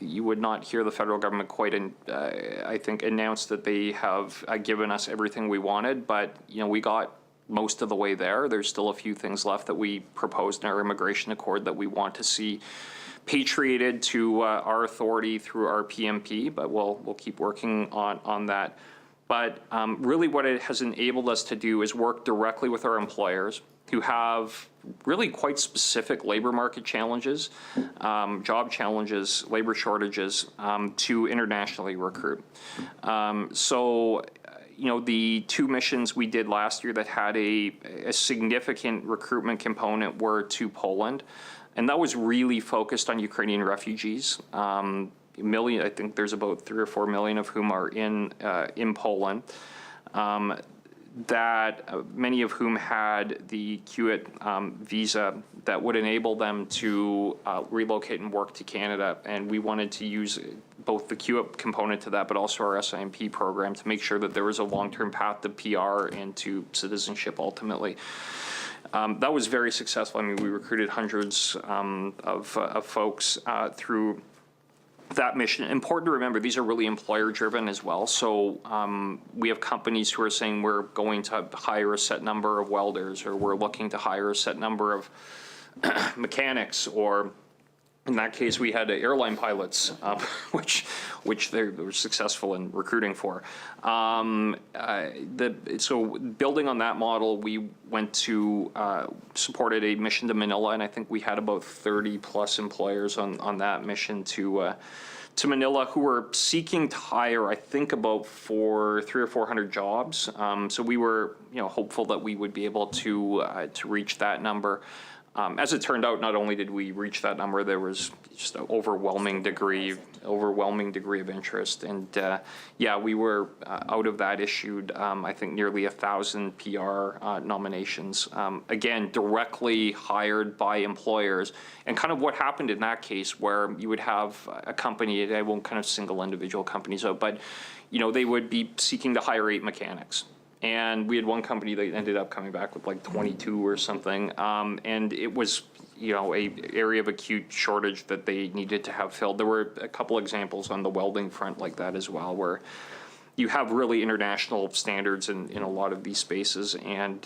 You would not hear the federal government quite, I think, announce that they have given us everything we wanted, but we got most of the way there. There's still a few things left that we proposed in our immigration accord that we want to see patriated to our authority through our PMP, but we'll keep working on that. But really what it has enabled us to do is work directly with our employers who have really quite specific labor market challenges, job challenges, labor shortages, to internationally recruit. So the two missions we did last year that had a significant recruitment component were to Poland. And that was really focused on Ukrainian refugees. I think there's about 3 or 4 million of whom are in Poland. Many of whom had the QIT visa that would enable them to relocate and work to Canada. And we wanted to use both the QIT component to that, but also our SIMP program to make sure that there was a long-term path to PR and to citizenship ultimately. That was very successful. I mean, we recruited hundreds of folks through that mission. Important to remember, these are really employer-driven as well. So we have companies who are saying we're going to hire a set number of welders, or we're looking to hire a set number of mechanics, or in that case, we had airline pilots, which they were successful in recruiting for. So building on that model, we went to supported a mission to Manila, and I think we had about 30 plus employers on that mission to Manila who were seeking to hire, I think, about 300 or 400 jobs. So we were, hopeful that we would be able to reach that number. As it turned out, not only did we reach that number, there was just an overwhelming degree of interest, and we were out of that issued I think nearly 1,000 PR nominations. Again, directly hired by employers, and kind of what happened in that case, where you would have a company, I won't kind of single individual companies out, but they would be seeking to hire 8 mechanics. And we had one company that ended up coming back with like 22 or something, and it was, a area of acute shortage that they needed to have filled. There were a couple examples on the welding front like that as well, where you have really international standards in a lot of these spaces, and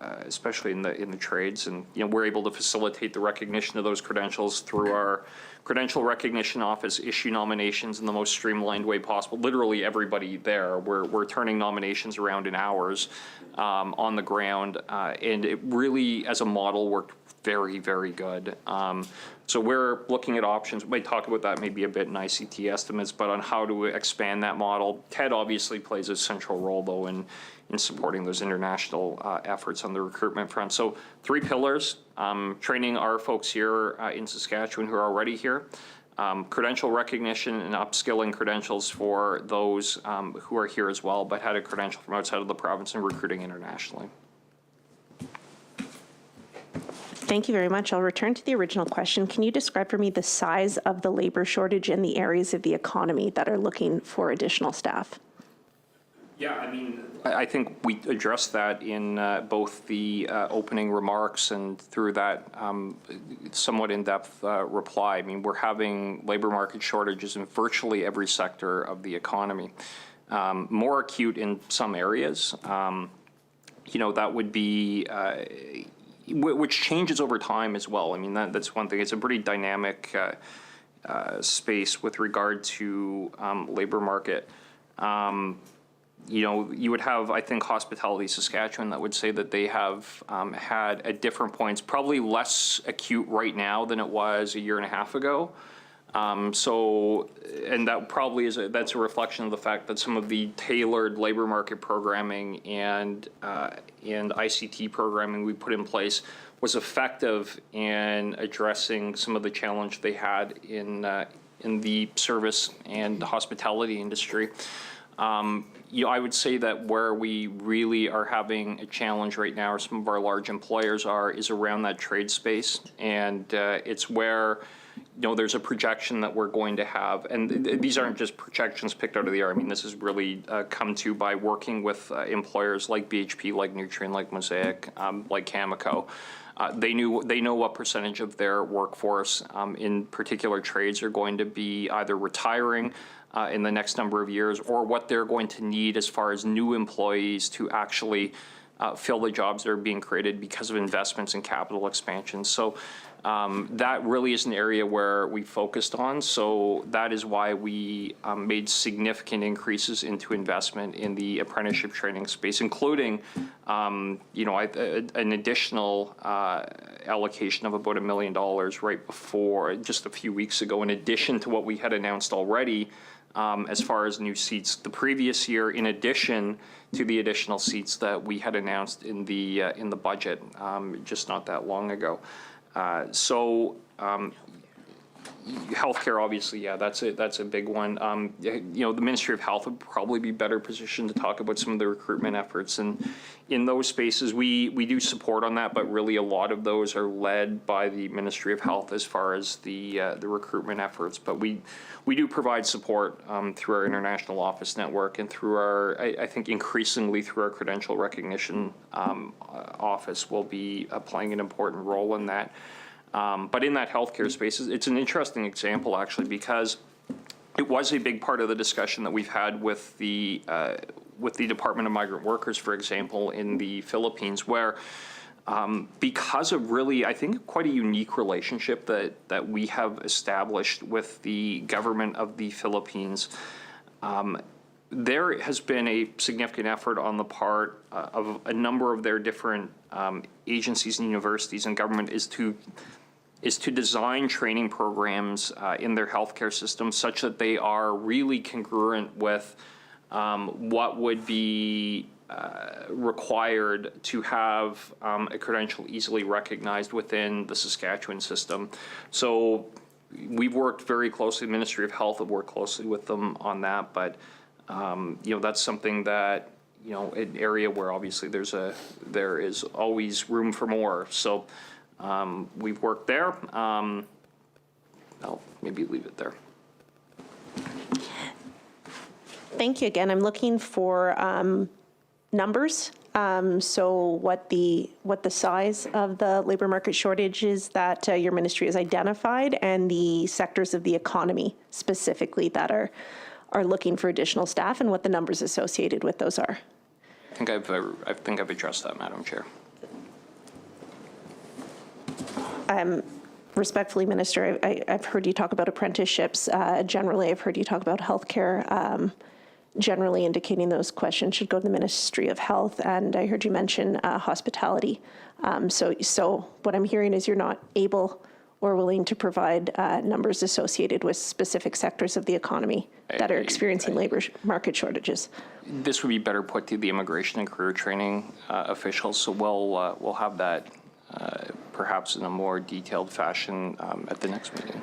especially in the trades. And we're able to facilitate the recognition of those credentials through our credential recognition office, issue nominations in the most streamlined way possible. Literally everybody there, we're turning nominations around in hours on the ground, and it really, as a model, worked very, very good. So we're looking at options. We might talk about that maybe a bit in ICT estimates, but on how to expand that model. TED obviously plays a central role, though, in supporting those international efforts on the recruitment front. So 3 pillars: training our folks here in Saskatchewan who are already here, credential recognition and upskilling credentials for those who are here as well, but had a credential from outside of the province, and recruiting internationally. Thank you very much. I'll return to the original question. Can you describe for me the size of the labor shortage in the areas of the economy that are looking for additional staff? Yeah, I mean, I think we addressed that in both the opening remarks and through that somewhat in-depth reply. I mean, we're having labor market shortages in virtually every sector of the economy. More acute in some areas. That would be which changes over time as well. I mean, that's one thing. It's a pretty dynamic space with regard to labor market. You would have, I think, Hospitality Saskatchewan that would say that they have had at different points, probably less acute right now than it was a year and a half ago. And that probably that's a reflection of the fact that some of the tailored labor market programming and ICT programming we put in place was effective in addressing some of the challenge they had in the service and the hospitality industry. I would say that where we really are having a challenge right now, or some of our large employers is around that trade space, and it's where there's a projection that we're going to have, and these aren't just projections picked out of the air. I mean, this has really come to by working with employers like BHP, like Nutrien, like Mosaic, like Cameco. They know what percentage of their workforce in particular trades are going to be either retiring in the next number of years, or what they're going to need as far as new employees to actually fill the jobs that are being created because of investments in capital expansion. So that really is an area where we focused on. So that is why we made significant increases into investment in the apprenticeship training space, including, an additional allocation of about $1 million right before, just a few weeks ago, in addition to what we had announced already as far as new seats the previous year, in addition to the additional seats that we had announced in the budget just not that long ago. Healthcare, obviously, yeah, that's a big one. The Ministry of Health would probably be better positioned to talk about some of the recruitment efforts, and in those spaces, we do support on that, but really a lot of those are led by the Ministry of Health as far as the recruitment efforts. But we do provide support through our international office network, and through I think increasingly through our credential recognition office will be playing an important role in that. But in that healthcare space, it's an interesting example, actually, because it was a big part of the discussion that we've had with the Department of Migrant Workers, for example, in the Philippines, where because of really, I think, quite a unique relationship that we have established with the government of the Philippines, there has been a significant effort on the part of a number of their different agencies and universities and government is to design training programs in their healthcare system such that they are really congruent with what would be required to have a credential easily recognized within the Saskatchewan system. So we've worked very closely, the Ministry of Health have worked closely with them on that, but that's something that, an area where obviously there is always room for more. So we've worked there. I'll maybe leave it there. Thank you again. I'm looking for numbers. So what the size of the labor market shortage is that your ministry has identified, and the sectors of the economy specifically that are looking for additional staff, and what the numbers associated with those are. I think I've addressed that, Madam Chair. Respectfully, Minister, I've heard you talk about apprenticeships. Generally, I've heard you talk about healthcare. Generally indicating those questions should go to the Ministry of Health, and I heard you mention hospitality. So what I'm hearing is you're not able or willing to provide numbers associated with specific sectors of the economy that are experiencing labor market shortages. This would be better put to the immigration and career training officials, so we'll have that perhaps in a more detailed fashion at the next meeting.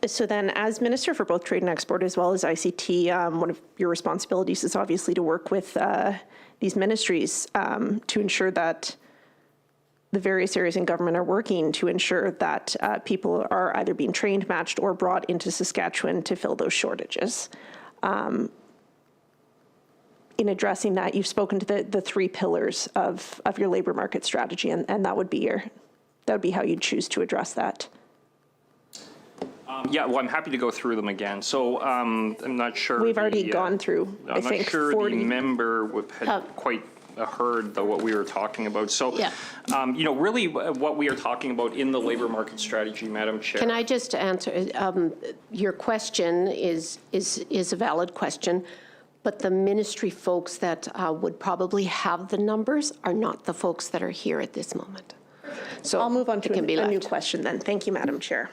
So then, as Minister for both Trade and Export as well as ICT, one of your responsibilities is obviously to work with these ministries to ensure that the various areas in government are working to ensure that people are either being trained, matched, or brought into Saskatchewan to fill those shortages. In addressing that, you've spoken to the three pillars of your labor market strategy, and that would be how you'd choose to address that. Yeah, well, I'm happy to go through them again. So I'm not sure. We've already gone through, I I'm think, not sure 40. the member had quite heard what we were talking about. So, really what we are talking about in the labor market strategy, Madam Chair. Can I just answer? Your question is a valid question, but the ministry folks that would probably have the numbers are not the folks that are here at this moment. So I'll move on to it can be a new left. question then. Thank you, Madam Chair.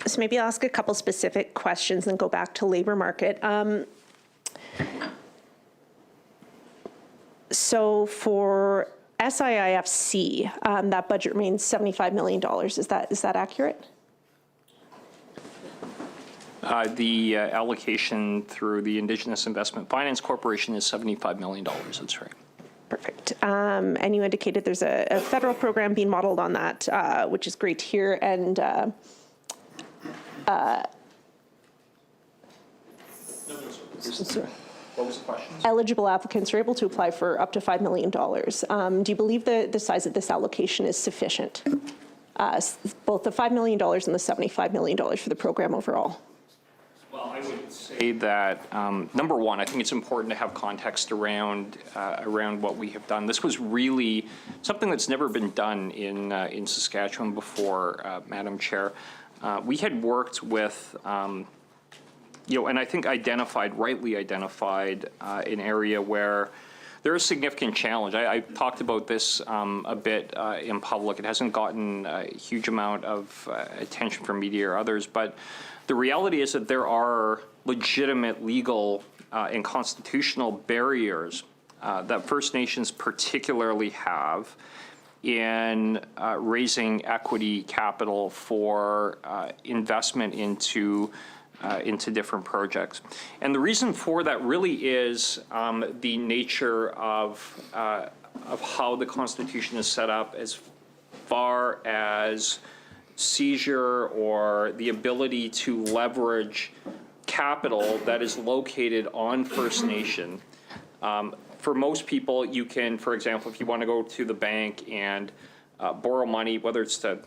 So maybe I'll ask a couple specific questions and go back to labor market. So for SIIFC, that budget remains $75 million. Is that accurate? The allocation through the Indigenous Investment Finance Corporation is $75 million. That's right. Perfect. And you indicated there's a federal program being modeled on that, which is great to hear. And What was the question? eligible applicants are able to apply for up to $5 million. Do you believe the size of this allocation is sufficient? Both the $5 million and the $75 million for the program overall? Well, I would say that, number one, I think it's important to have context around what we have done. This was really something that's never been done in Saskatchewan before, Madam Chair. We had worked with, and I think rightly identified an area where there is significant challenge. I talked about this a bit in public. It hasn't gotten a huge amount of attention from media or others, but the reality is that there are legitimate legal and constitutional barriers that First Nations particularly have in raising equity capital for investment into different projects. And the reason for that really is the nature of how the Constitution is set up as far as seizure or the ability to leverage capital that is located on First Nation. For most people, you can, for example, if you want to go to the bank and borrow money, whether it's to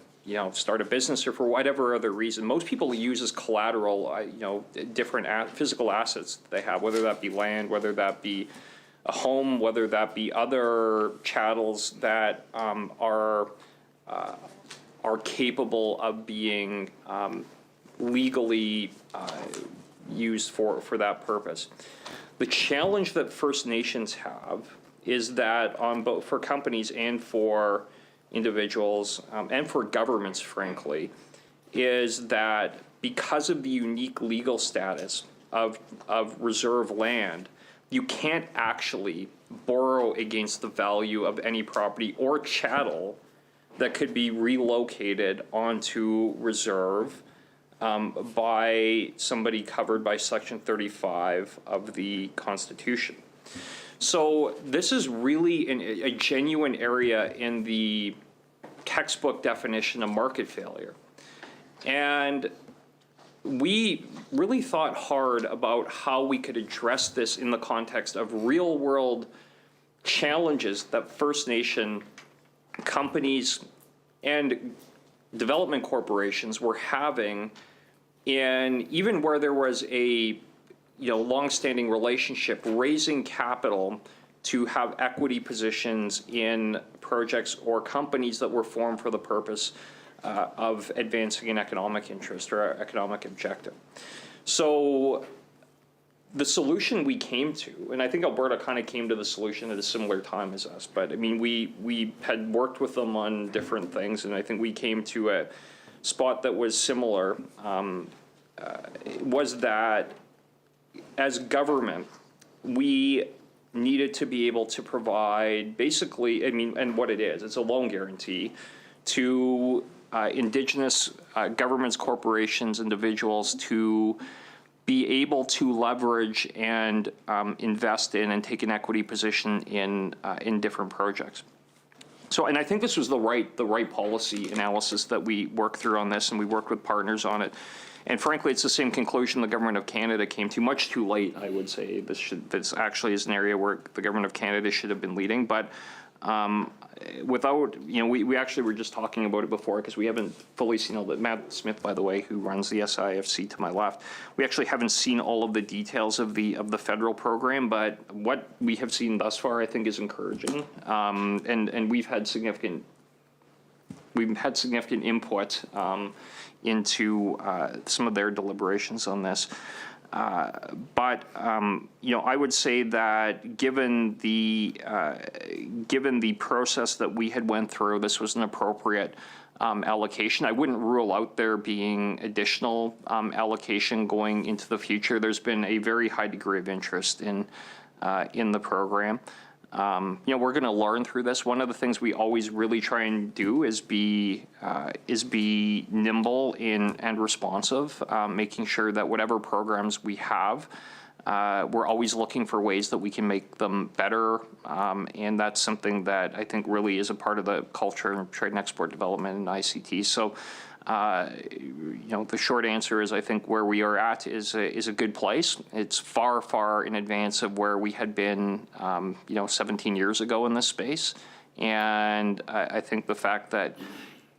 start a business or for whatever other reason, most people use as collateral, different physical assets that they have, whether that be land, whether that be a home, whether that be other chattels that are capable of being legally used for that purpose. The challenge that First Nations have is that on both for companies and for individuals and for governments, frankly, is that because of the unique legal status of reserve land, you can't actually borrow against the value of any property or chattel that could be relocated onto reserve by somebody covered by Section 35 of the Constitution. So this is really a genuine area in the textbook definition of market failure. And we really thought hard about how we could address this in the context of real world challenges that First Nation companies and development corporations were having, and even where there was a long-standing relationship, raising capital to have equity positions in projects or companies that were formed for the purpose of advancing an economic interest or economic objective. So the solution we came to, and I think Alberta kind of came to the solution at a similar time as us, but I mean, we had worked with them on different things, and I think we came to a spot that was similar, was that as government, we needed to be able to provide basically, and what it is, it's a loan guarantee to Indigenous governments, corporations, individuals to be able to leverage and invest in and take an equity position in different projects. So, and I think this was the right policy analysis that we worked through on this, and we worked with partners on it. And frankly, it's the same conclusion the Government of Canada came to, much too late, I would say. This actually is an area where the Government of Canada should have been leading. But without, we actually were just talking about it before because we haven't fully seen all the, Matt Smith, by the way, who runs the SIFC to my left, we actually haven't seen all of the details of the federal program, but what we have seen thus far, I think, is encouraging. And we've had significant input into some of their deliberations on this. But I would say that given the process that we had went through, this was an appropriate allocation. I wouldn't rule out there being additional allocation going into the future. There's been a very high degree of interest in the program. We're going to learn through this. One of the things we always really try and do is be nimble and responsive, making sure that whatever programs we have, we're always looking for ways that we can make them better. And that's something that I think really is a part of the culture in trade and export development in ICT. So, the short answer is I think where we are at is a good place. It's far, far in advance of where we had been, 17 years ago in this space. And I think the fact that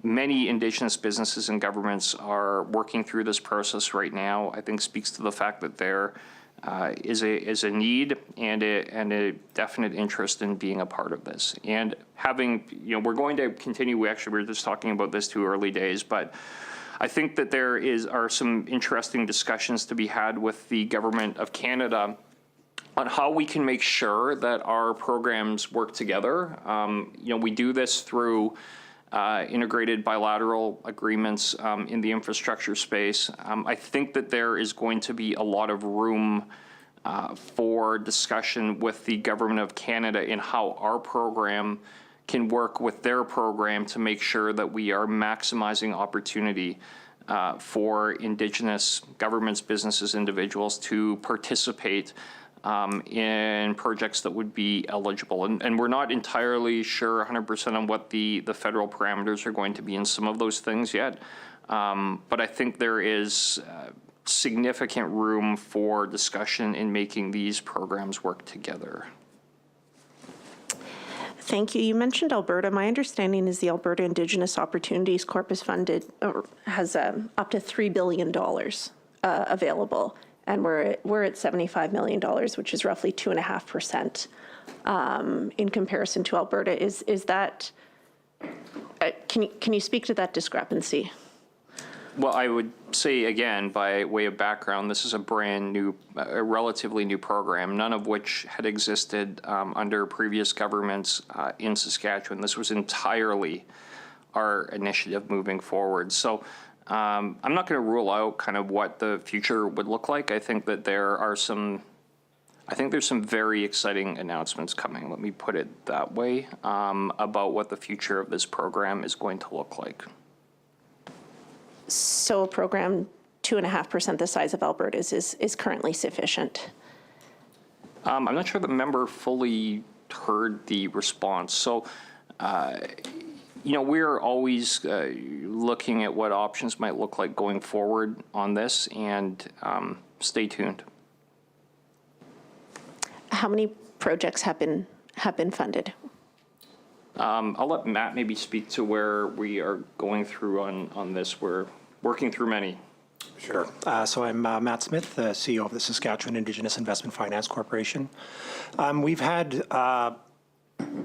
many Indigenous businesses and governments are working through this process right now, I think speaks to the fact that there is a need and a definite interest in being a part of this. And having, we're going to continue, we were just talking about this too early days, but I think that there are some interesting discussions to be had with the Government of Canada on how we can make sure that our programs work together. We do this through integrated bilateral agreements in the infrastructure space. I think that there is going to be a lot of room for discussion with the Government of Canada in how our program can work with their program to make sure that we are maximizing opportunity for Indigenous governments, businesses, individuals to participate in projects that would be eligible. And we're not entirely sure 100% on what the federal parameters are going to be in some of those things yet. But I think there is significant room for discussion in making these programs work together. Thank you. You mentioned Alberta. My understanding is the Alberta Indigenous Opportunities Corp is funded, or has up to $3 billion available. And we're at $75 million, which is roughly 2.5% in comparison to Alberta. Is that, can you speak to that discrepancy? Well, I would say, again, by way of background, this is a brand new, a relatively new program, none of which had existed under previous governments in Saskatchewan. This was entirely our initiative moving forward. So I'm not going to rule out kind of what the future would look like. I think that there's some very exciting announcements coming, let me put it that way, about what the future of this program is going to look like. So a program 2.5% the size of Alberta's is currently sufficient? I'm not sure the member fully heard the response. So, we're always looking at what options might look like going forward on this, and stay tuned. How many projects have been funded? I'll let Matt maybe speak to where we are going through on this. We're working through many. Sure. So I'm Matt Smith, the CEO of the Saskatchewan Indigenous Investment Finance Corporation. We've had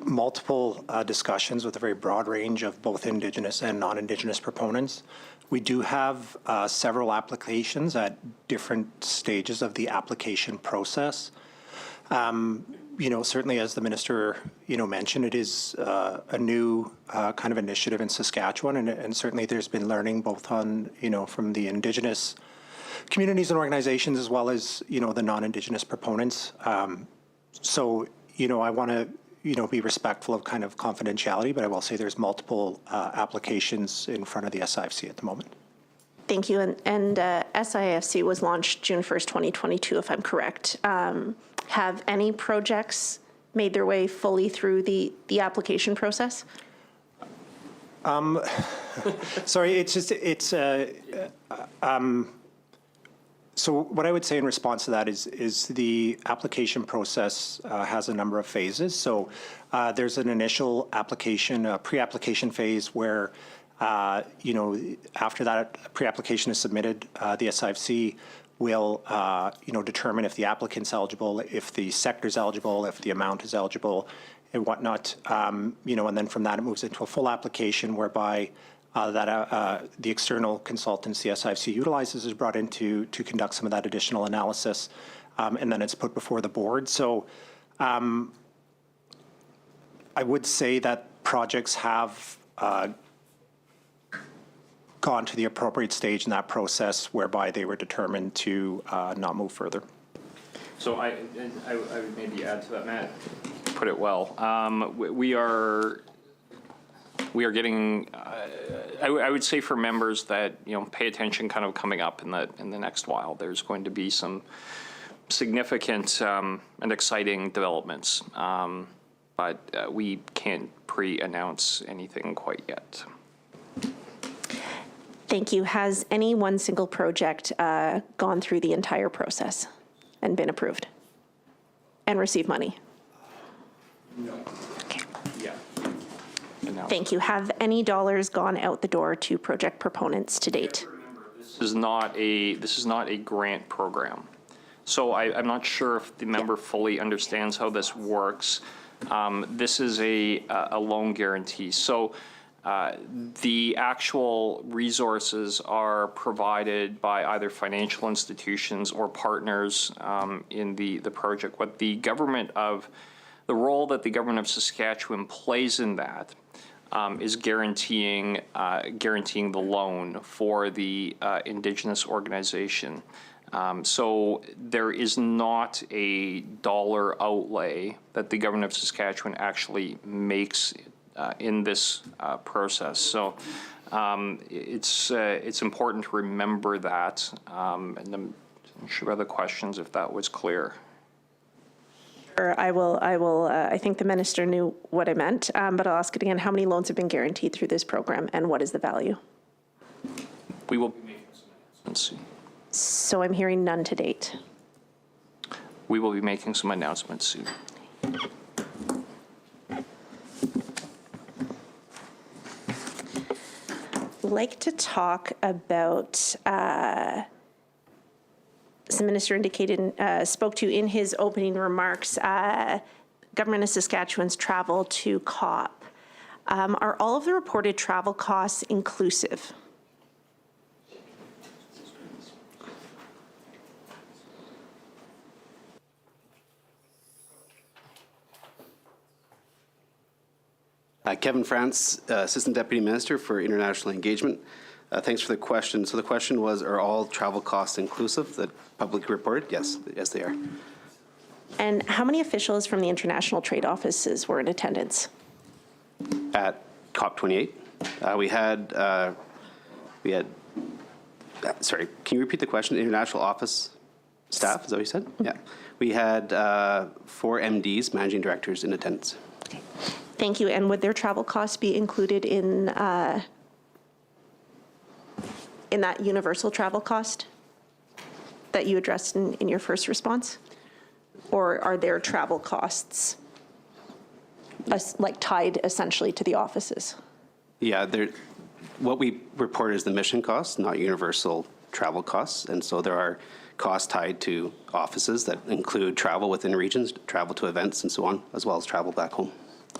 multiple discussions with a very broad range of both Indigenous and non-Indigenous proponents. We do have several applications at different stages of the application process. Certainly as the minister, mentioned, it is a new kind of initiative in Saskatchewan, and certainly there's been learning both on, from the Indigenous communities and organizations as well as, the non-Indigenous proponents. So, I want to, be respectful of kind of confidentiality, but I will say there's multiple applications in front of the SIFC at the moment. Thank you. And SIFC was launched June 1st, 2022, if I'm correct. Have any projects made their way fully through the application process? Sorry, So what I would say in response to that is the application process has a number of phases. So there's an initial application, a pre-application phase where, after that pre-application is submitted, the SIFC will, determine if the applicant's eligible, if the sector's eligible, if the amount is eligible, and whatnot. And then from that it moves into a full application whereby the external consultants the SIFC utilizes is brought in to conduct some of that additional analysis, and then it's put before the board. So I would say that projects have gone to the appropriate stage in that process whereby they were determined to not move further. So I would maybe add to that, Matt put it well. We are getting, I would say for members that, pay attention kind of coming up in the next while, there's going to be some significant and exciting developments. But we can't pre-announce anything quite yet. Thank you. Has any one single project gone through the entire process and been approved and received money? No. Okay. Yeah. Thank you. Have any dollars gone out the door to project proponents to date? This is not a grant program. So I'm not sure if the member fully understands how this works. This is a loan guarantee. So the actual resources are provided by either financial institutions or partners in the project. What the role that the government of Saskatchewan plays in that is guaranteeing the loan for the Indigenous organization. So there is not a dollar outlay that the government of Saskatchewan actually makes in this process. So it's important to remember that. And I'm sure other questions if that was clear. I will, I think the minister knew what I meant, but I'll ask it again. How many loans have been guaranteed through this program and what is the value? We will be making some announcements soon. So I'm hearing none to date. We will be making some announcements soon. I'd like to talk about, the minister indicated, spoke to in his opening remarks, Government of Saskatchewan's travel to COP. Are all of the reported travel costs inclusive? Kevin France, Assistant Deputy Minister for International Engagement. Thanks for the question. So the question was, are all travel costs inclusive that publicly reported? Yes, they are. And how many officials from the international trade offices were in attendance? At COP28, we had, sorry, can you repeat the question? International office staff, is that what you said? Yeah. We had 4 MDs, managing directors, in attendance. Okay. Thank you. And would their travel costs be included in that universal travel cost that you addressed in your first response? Or are their travel costs like tied essentially to the offices? Yeah, what we report is the mission costs, not universal travel costs. And so there are costs tied to offices that include travel within regions, travel to events and so on, as well as travel back home.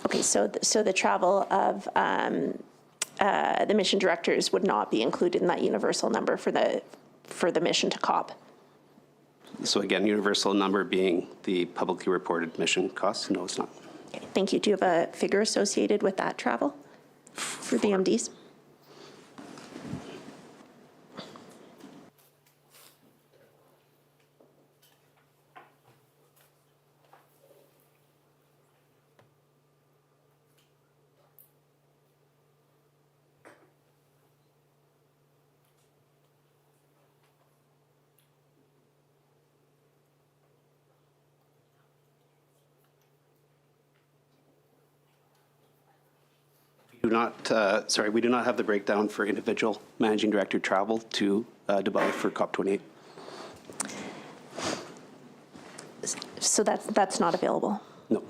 Okay, so the travel of the mission directors would not be included in that universal number for the mission to COP. So again, universal number being the publicly reported mission costs. No, it's not. Okay, thank you. Do you have a figure associated with that travel for the MDs? We do not have the breakdown for individual managing director travel to Dubai for COP28. So that's not available. No.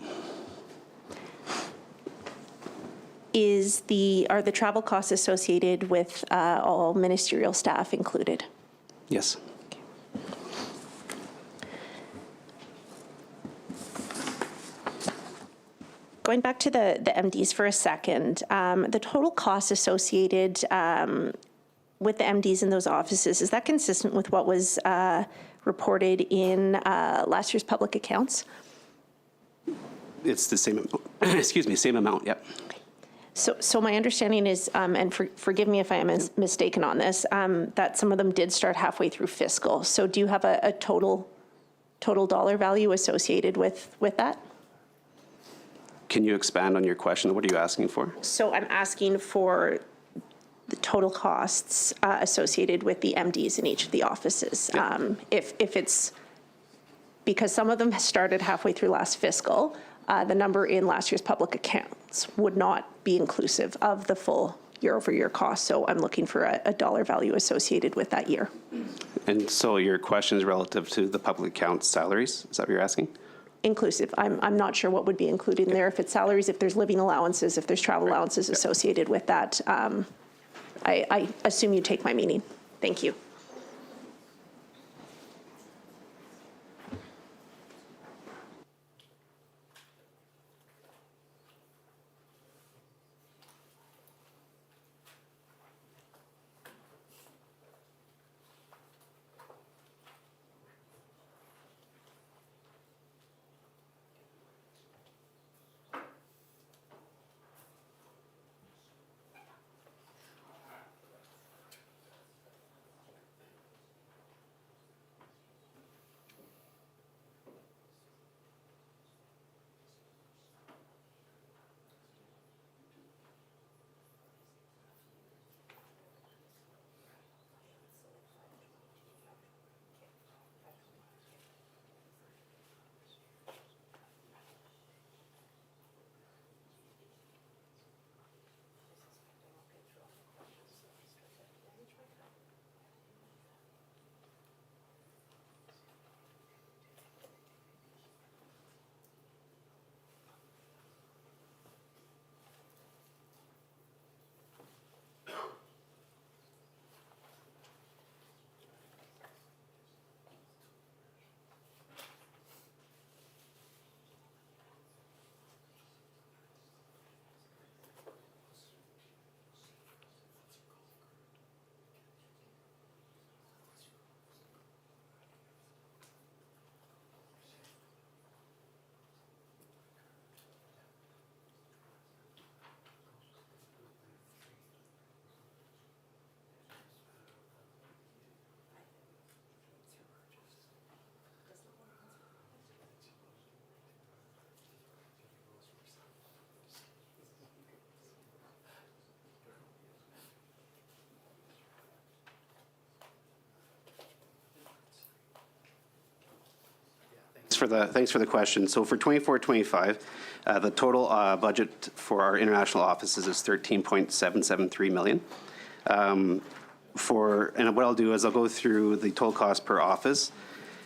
Are the travel costs associated with all ministerial staff included? Yes. Going back to the MDs for a second, the total cost associated with the MDs in those offices, is that consistent with what was reported in last year's public accounts? It's the same, excuse me, same amount, yep. So my understanding is, and forgive me if I am mistaken on this, that some of them did start halfway through fiscal. So do you have a total dollar value associated with that? Can you expand on your question? What are you asking for? So I'm asking for the total costs associated with the MDs in each of the offices. Yeah. If it's, because some of them started halfway through last fiscal, the number in last year's public accounts would not be inclusive of the full year-over-year cost. So I'm looking for a dollar value associated with that year. And so your question is relative to the public accounts salaries? Is that what you're asking? Inclusive. I'm not sure what would be included in there. If it's salaries, if there's living allowances, if there's travel allowances associated with that. I assume you take my meaning. Thank you. Thanks for the question. So for 24-25, the total budget for our international offices is $13.773 million. And what I'll do is I'll go through the total cost per office.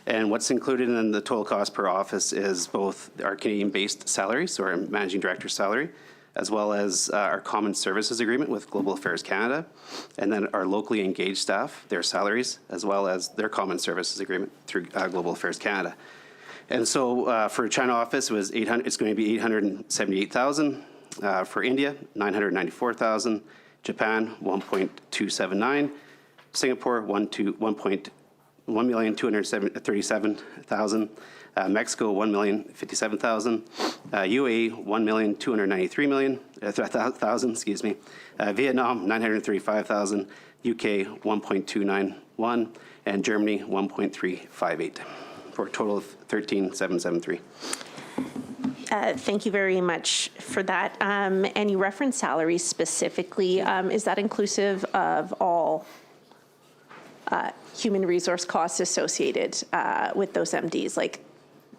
And what's included in the total cost per office is both our Canadian-based salary, so our managing director's salary, as well as our common services agreement with Global Affairs Canada, and then our locally engaged staff, their salaries, as well as their common services agreement through Global Affairs Canada. And so for China office, it's going to be 878,000. For India, 994,000. Japan, 1.279. Singapore, 1,237,000. Mexico, 1,057,000. UAE, 1,293,000. Excuse me. Vietnam, 935,000. UK, 1.291, and Germany, 1.358. For a total of 13,773. Thank you very much for that. And you referenced salaries specifically. Is that inclusive of all human resource costs associated with those MDs? Like,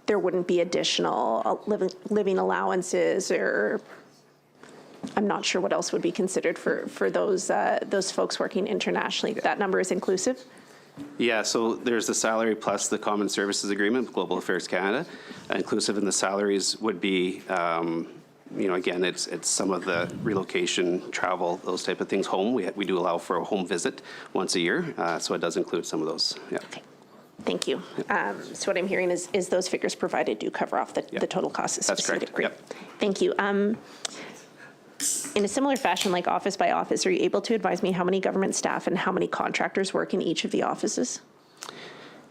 there wouldn't be additional living allowances, or I'm not sure what else would be considered for those folks working internationally. That number is inclusive? Yeah, so there's the salary plus the common services agreement with Global Affairs Canada. Inclusive in the salaries would be, again, it's some of the relocation, travel, those type of things, home. We do allow for a home visit once a year, so it does include some of those, yeah. Okay. Thank you. So what I'm hearing is those figures provided do cover off the total costs associated. That's correct. Great. Thank you. In a similar fashion, like office by office, are you able to advise me how many government staff and how many contractors work in each of the offices?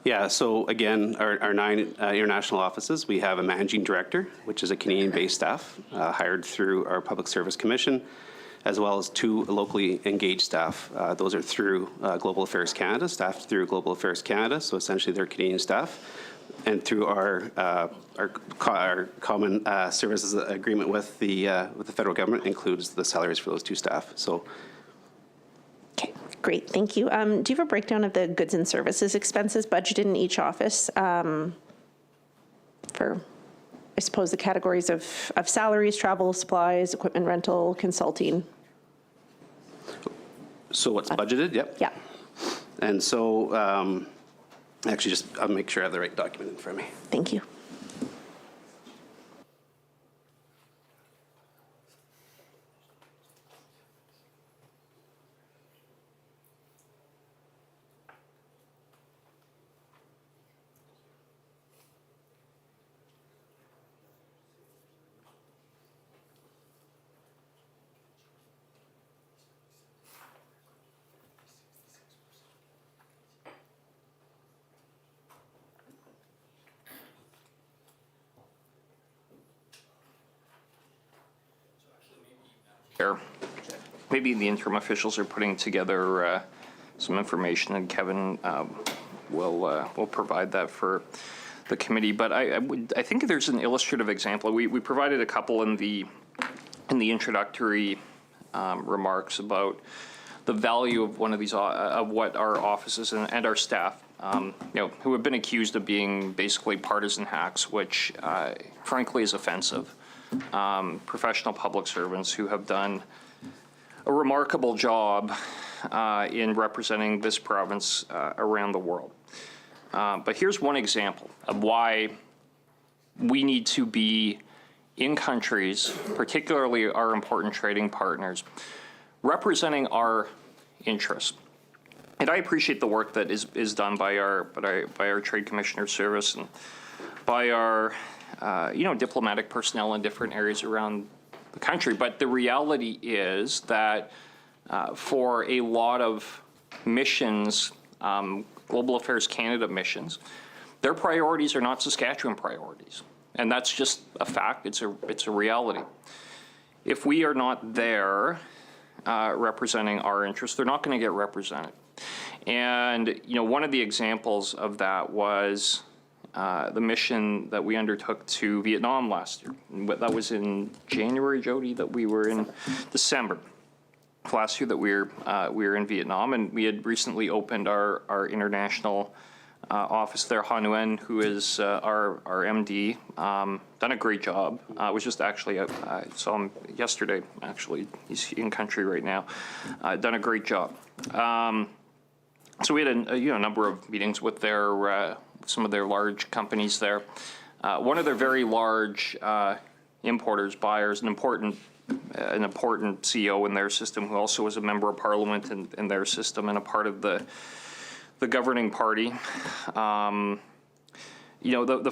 Yeah, so again, our 9 international offices, we have a managing director, which is a Canadian-based staff hired through our Public Service Commission, as well as 2 locally engaged staff. Those are through Global Affairs Canada, staffed through Global Affairs Canada, so essentially they're Canadian staff, and through our common services agreement with the federal government includes the salaries for those 2 staff. So. Okay, great, thank you. Do you have a breakdown of the goods and services expenses budgeted in each office for, I suppose, the categories of salaries, travel, supplies, equipment rental, consulting? So what's budgeted? Yep. Yeah. And so, actually, I'll make sure I have the right document in front of me. Thank you. Maybe the interim officials are putting together some information, and Kevin will provide that for the committee. But I think there's an illustrative example. We provided a couple in the introductory remarks about the value of one of these of what our offices and our staff, who have been accused of being basically partisan hacks, which frankly is offensive. Professional public servants who have done a remarkable job in representing this province around the world. But here's one example of why we need to be in countries, particularly our important trading partners, representing our interests. And I appreciate the work that is done by our Trade Commissioner Service and by our diplomatic personnel in different areas around the country. But the reality is that for a lot of missions, Global Affairs Canada missions, their priorities are not Saskatchewan priorities. And that's just a fact. It's a reality. If we are not there representing our interests, they're not going to get represented. And one of the examples of that was the mission that we undertook to Vietnam last year. That was in January, Jody, that we were in December last year that we were in Vietnam, and we had recently opened our international office there. Han Nguyen, who is our MD, done a great job. Was just actually, I saw him yesterday, actually. He's in country right now. Done a great job. So we had a number of meetings with some of their large companies there. One of their very large importers, buyers, an important CEO in their system, who also was a member of parliament in their system and a part of the governing party. The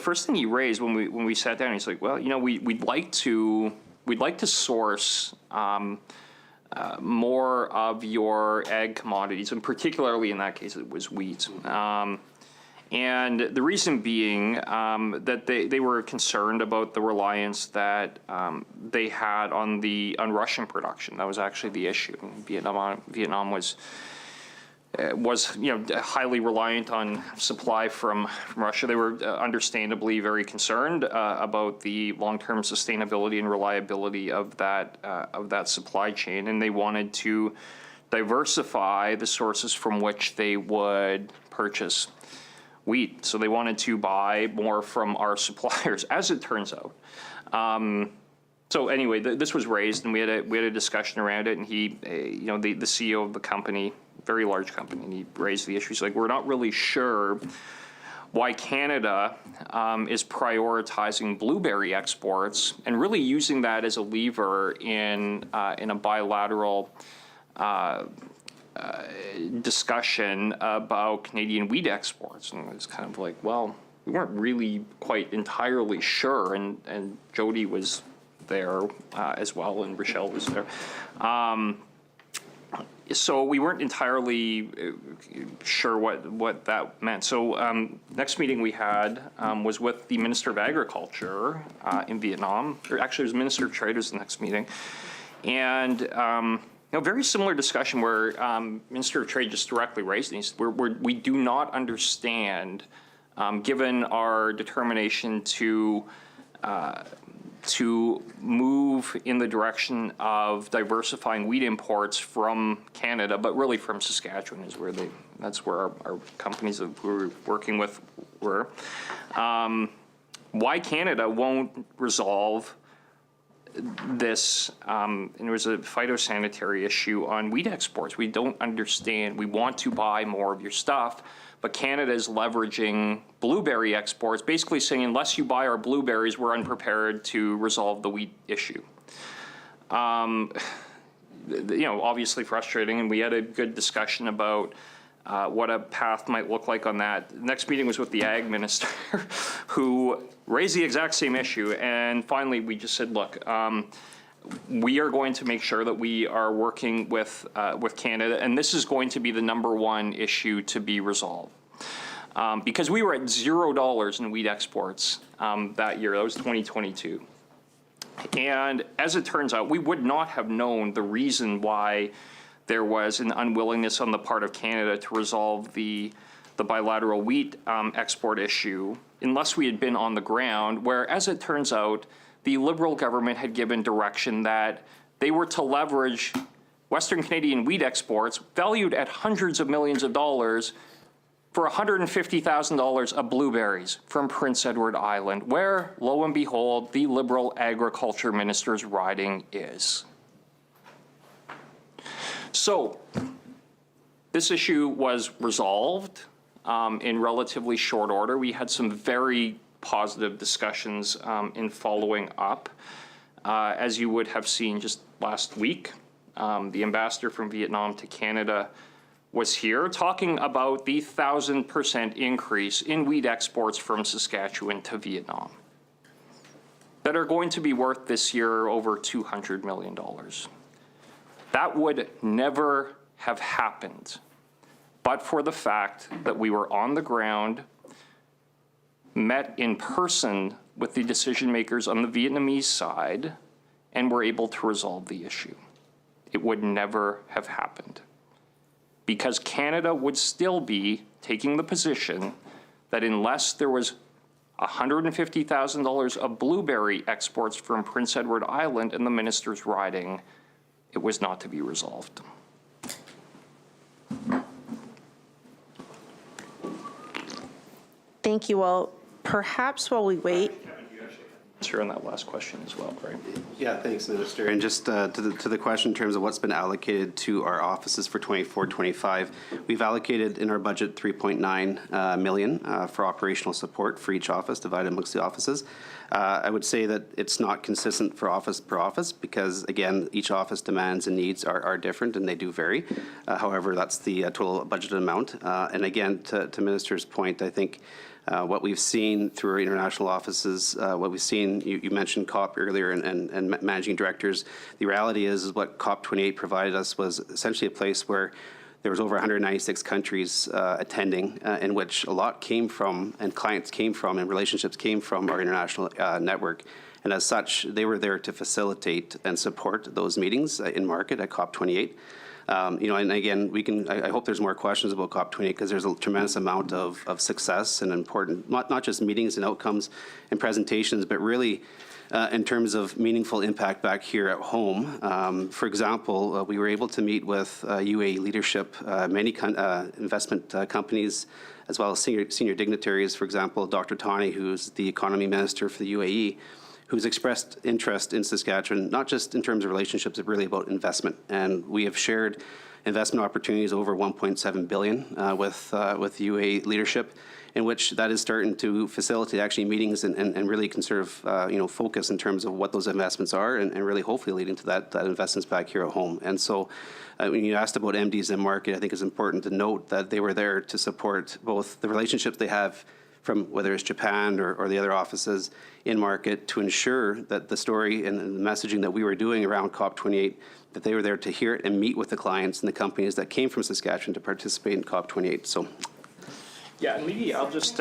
first thing he raised when we sat down, he's like, well, we'd like to source more of your ag commodities, and particularly in that case it was wheat. And the reason being that they were concerned about the reliance that they had on Russian production. That was actually the issue. Vietnam was highly reliant on supply from Russia. They were understandably very concerned about the long-term sustainability and reliability of that supply chain, and they wanted to diversify the sources from which they would purchase wheat. So they wanted to buy more from our suppliers, as it turns out. So anyway, this was raised, and we had a discussion around it. And he, the CEO of the company, very large company, and he raised the issue. He's like, we're not really sure why Canada is prioritizing blueberry exports and really using that as a lever in a bilateral discussion about Canadian wheat exports. And it's kind of like, well, we weren't really quite entirely sure, and Jody was there as well, and Rochelle was there. So we weren't entirely sure what that meant. So next meeting we had was with the Minister of Agriculture in Vietnam, or actually it was Minister of Trade was the next meeting. And very similar discussion where Minister of Trade just directly raised these. We do not understand, given our determination to move in the direction of diversifying wheat imports from Canada, but really from Saskatchewan is where that's where our companies that we're working with were. Why Canada won't resolve this, and there was a phytosanitary issue on wheat exports. We don't understand. We want to buy more of your stuff, but Canada is leveraging blueberry exports, basically saying, unless you buy our blueberries, we're unprepared to resolve the wheat issue. Obviously frustrating, and we had a good discussion about what a path might look like on that. The next meeting was with the Ag Minister, who raised the exact same issue, and finally we just said, look, we are going to make sure that we are working with Canada, and this is going to be the #1 issue to be resolved. Because we were at $0 in wheat exports that year. That was 2022. And as it turns out, we would not have known the reason why there was an unwillingness on the part of Canada to resolve the bilateral wheat export issue unless we had been on the ground, where, as it turns out, the Liberal government had given direction that they were to leverage Western Canadian wheat exports valued at hundreds of millions of dollars for $150,000 of blueberries from Prince Edward Island, where, lo and behold, the Liberal agriculture minister's riding is. So this issue was resolved in relatively short order. We had some very positive discussions in following up. As you would have seen just last week, the ambassador from Vietnam to Canada was here talking about the 1,000% increase in wheat exports from Saskatchewan to Vietnam that are going to be worth this year over $200 million. That would never have happened but for the fact that we were on the ground, met in person with the decision makers on the Vietnamese side, and were able to resolve the issue. It would never have happened, because Canada would still be taking the position that unless there was $150,000 of blueberry exports from Prince Edward Island in the minister's riding, it was not to be resolved. Thank you. Well, perhaps while we wait. Answer on that last question as well, right? Yeah, thanks, Minister. And just to the question in terms of what's been allocated to our offices for 24-25, we've allocated in our budget $3.9 million for operational support for each office, divided amongst the offices. I would say that it's not consistent for office per office because, again, each office demands and needs are different and they do vary. However, that's the total budgeted amount. And again, to Minister's point, I think what we've seen through our international offices, what we've seen, you mentioned COP earlier and managing directors. The reality is what COP28 provided us was essentially a place where there was over 196 countries attending, in which a lot came from, and clients came from, and relationships came from our international network. And as such, they were there to facilitate and support those meetings in market at COP28. And again, I hope there's more questions about COP28 because there's a tremendous amount of success and important, not just meetings and outcomes and presentations, but really in terms of meaningful impact back here at home. For example, we were able to meet with UAE leadership, many investment companies, as well as senior dignitaries. For example, Dr. Tani, who's the economy minister for the UAE, who's expressed interest in Saskatchewan, not just in terms of relationships, but really about investment. And we have shared investment opportunities over $1.7 billion with UA leadership, in which that is starting to facilitate actually meetings and really conserve focus in terms of what those investments are, and really hopefully leading to that investments back here at home. And so when you asked about MDs in market, I think it's important to note that they were there to support both the relationships they have from whether it's Japan or the other offices in market, to ensure that the story and the messaging that we were doing around COP28, that they were there to hear it and meet with the clients and the companies that came from Saskatchewan to participate in COP28. So. Yeah, and maybe I'll just.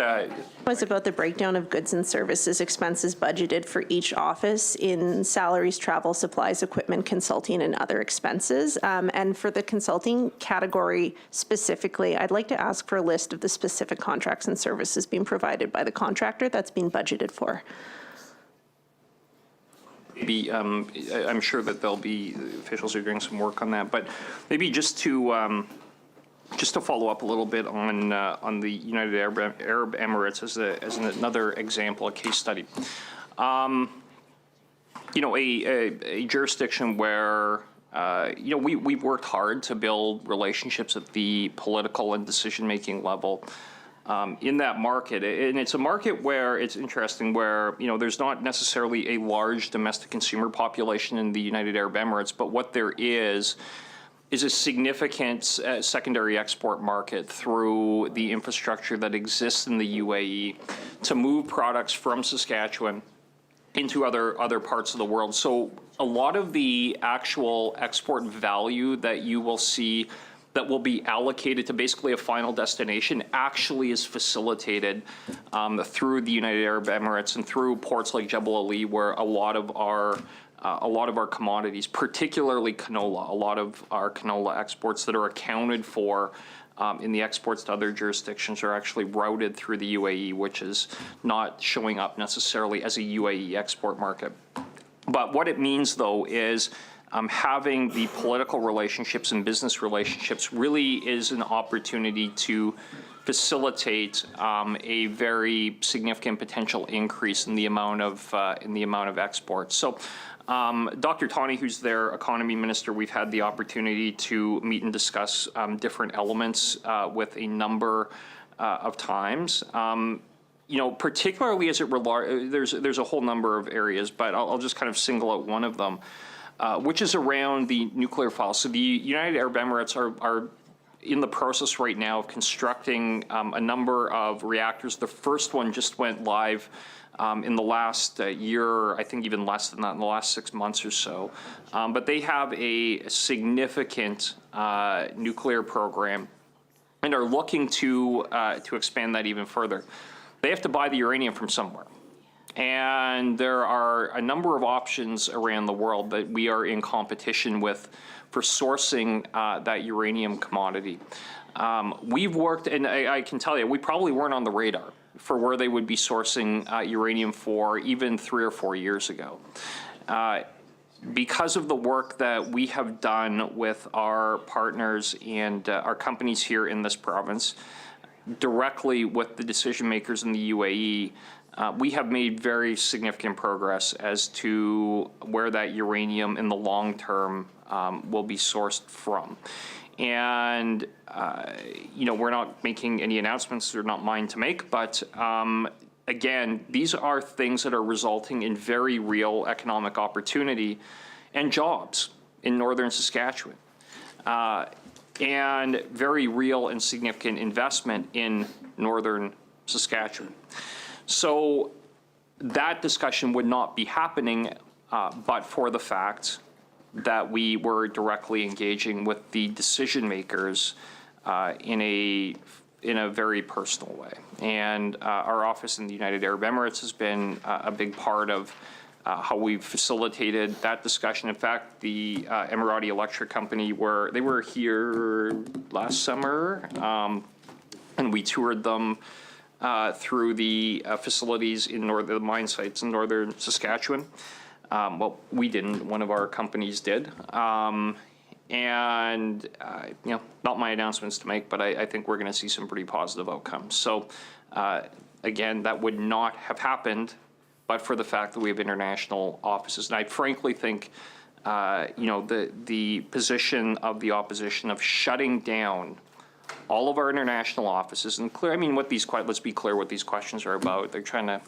Was about the breakdown of goods and services expenses budgeted for each office in salaries, travel, supplies, equipment, consulting, and other expenses. And for the consulting category specifically, I'd like to ask for a list of the specific contracts and services being provided by the contractor that's being budgeted for. Maybe I'm sure that there'll be officials who are doing some work on that, but maybe just to follow up a little bit on the United Arab Emirates as another example, a case study. A jurisdiction where we've worked hard to build relationships at the political and decision-making level in that market, and it's a market where it's interesting, where there's not necessarily a large domestic consumer population in the United Arab Emirates, but what there is a significant secondary export market through the infrastructure that exists in the UAE to move products from Saskatchewan into other parts of the world. So a lot of the actual export value that you will see that will be allocated to basically a final destination actually is facilitated through the United Arab Emirates and through ports like Jebel Ali, where a lot of our commodities, particularly canola, a lot of our canola exports that are accounted for in the exports to other jurisdictions are actually routed through the UAE, which is not showing up necessarily as a UAE export market. But what it means, though, is having the political relationships and business relationships really is an opportunity to facilitate a very significant potential increase in the amount of exports. So. Dr. Tawney, who's their economy minister, we've had the opportunity to meet and discuss different elements with a number of times. Particularly as it there's a whole number of areas, but I'll just kind of single out one of them, which is around the nuclear file. So the United Arab Emirates are in the process right now of constructing a number of reactors. The first one just went live in the last year, I think even less than that, in the last 6 months or so. But they have a significant nuclear program and are looking to expand that even further. They have to buy the uranium from somewhere. And there are a number of options around the world that we are in competition with for sourcing that uranium commodity. We've worked, and I can tell you, we probably weren't on the radar for where they would be sourcing uranium for even 3 or 4 years ago. Because of the work that we have done with our partners and our companies here in this province, directly with the decision makers in the UAE, we have made very significant progress as to where that uranium in the long term will be sourced from. And, we're not making any announcements. They're not mine to make. But, again, these are things that are resulting in very real economic opportunity and jobs in northern Saskatchewan. And very real and significant investment in northern Saskatchewan. So that discussion would not be happening but for the fact that we were directly engaging with the decision makers in a very personal way. And our office in the United Arab Emirates has been a big part of how we've facilitated that discussion. In fact, the Emirati Electric Company they were here last summer, and we toured them through the facilities in the mine sites in northern Saskatchewan. Well, we didn't. One of our companies did. And not my announcements to make, but I think we're going to see some pretty positive outcomes. So, again, that would not have happened but for the fact that we have international offices. And I frankly think, the position of the opposition of shutting down all of our international offices, and let's be clear what these questions are about. They're trying to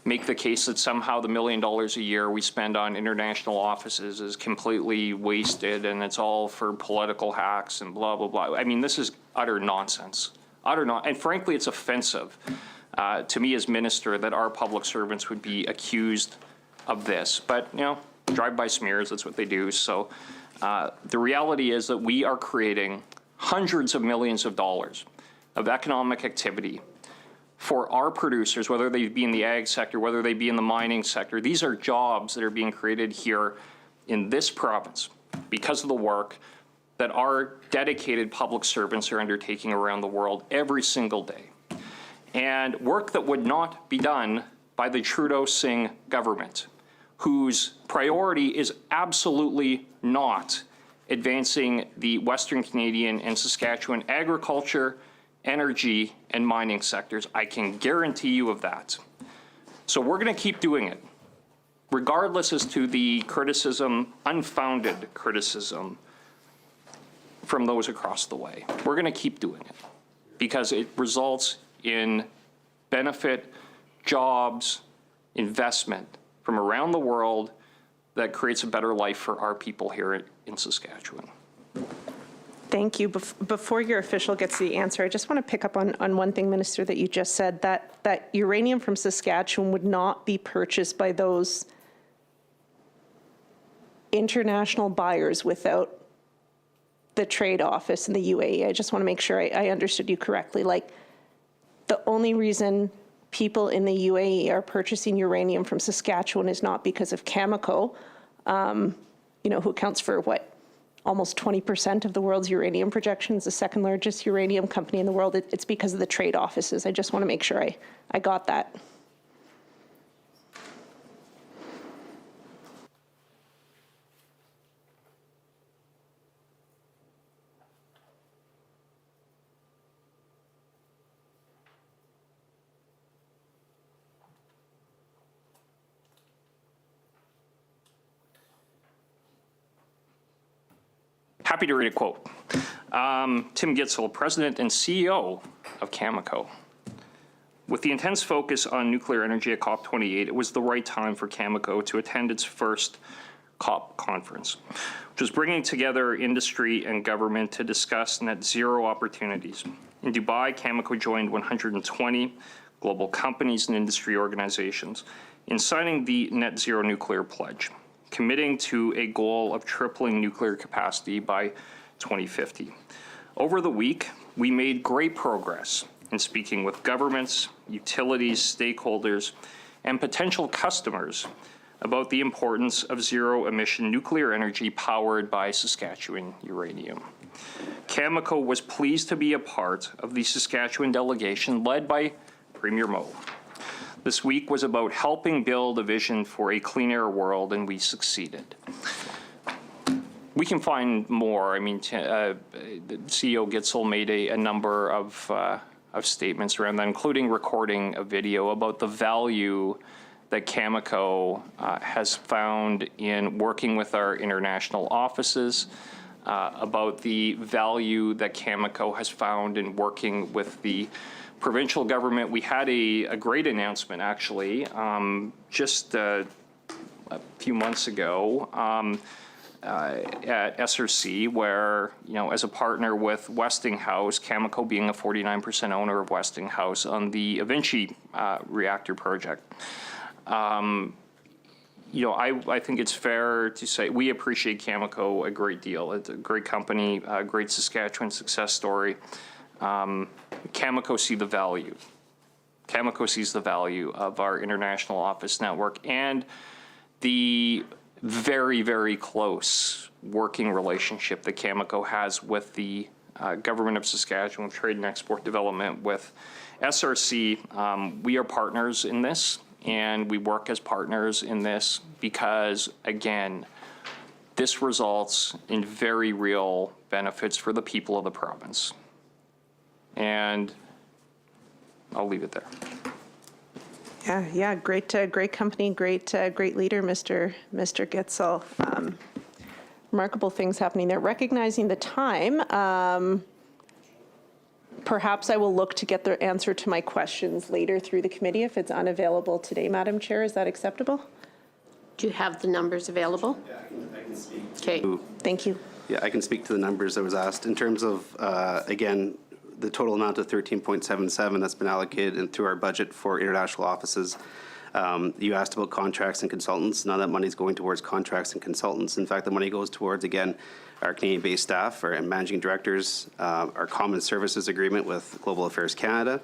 make the case that somehow the $1 million a year we spend on international offices is completely wasted and it's all for political hacks and blah, blah, blah. I mean, this is utter nonsense. And frankly, it's offensive to me as minister that our public servants would be accused of this. But, drive-by smears, that's what they do. So the reality is that we are creating hundreds of millions of dollars of economic activity for our producers, whether they be in the ag sector, whether they be in the mining sector. These are jobs that are being created here in this province because of the work that our dedicated public servants are undertaking around the world every single day. And work that would not be done by the Trudeau-Singh government, whose priority is absolutely not advancing the Western Canadian and Saskatchewan agriculture, energy, and mining sectors. I can guarantee you of that. So we're going to keep doing it, regardless as to the criticism, unfounded criticism from those across the way. We're going to keep doing it because it results in benefit, jobs, investment from around the world that creates a better life for our people here in Saskatchewan. Thank you. Before your official gets the answer, I just want to pick up on one thing, Minister, that you just said, that uranium from Saskatchewan would not be purchased by those international buyers without the trade office in the UAE. I just want to make sure I understood you correctly. Like, the only reason people in the UAE are purchasing uranium from Saskatchewan is not because of Cameco, who accounts for almost 20% of the world's uranium projections, the second largest uranium company in the world. It's because of the trade offices. I just want to make sure I got that. Happy to read a quote. Tim Gitzel, President and CEO of Cameco. With the intense focus on nuclear energy at COP28, it was the right time for Cameco to attend its first COP conference, which was bringing together industry and government to discuss net zero opportunities. In Dubai, Cameco joined 120 global companies and industry organizations in signing the Net Zero Nuclear Pledge, committing to a goal of tripling nuclear capacity by 2050. Over the week, we made great progress in speaking with governments, utilities, stakeholders, and potential customers about the importance of zero-emission nuclear energy powered by Saskatchewan uranium. Cameco was pleased to be a part of the Saskatchewan delegation led by Premier Moe. This week was about helping build a vision for a clean air world, and we succeeded. We can find more. I mean, the CEO Gitzel made a number of statements around that, including recording a video about the value that Cameco has found in working with our international offices, about the value that Cameco has found in working with the provincial government. We had a great announcement, actually, just a few months ago at SRC, where, as a partner with Westinghouse, Cameco being a 49% owner of Westinghouse on the Evinci reactor project. I think it's fair to say we appreciate Cameco a great deal. It's a great company, a great Saskatchewan success story. Cameco sees the value. Cameco sees the value of our international office network and the very, very close working relationship that Cameco has with the government of Saskatchewan, Trade and Export Development, with SRC. We are partners in this, and we work as partners in this because, again, this results in very real benefits for the people of the province. And I'll leave it there. Yeah, great company, great leader, Mr. Gitzel. Remarkable things happening there. Recognizing the time, perhaps I will look to get the answer to my questions later through the committee if it's unavailable today, Madam Chair. Is that acceptable? Do you have the numbers available? Yeah, I can speak. Okay. Thank you. Yeah, I can speak to the numbers that was asked. In terms of, again, the total amount of 13.77 that's been allocated through our budget for international offices. You asked about contracts and consultants. Now that money is going towards contracts and consultants. In fact, the money goes towards, again, our Canadian-based staff, our managing directors, our common services agreement with Global Affairs Canada.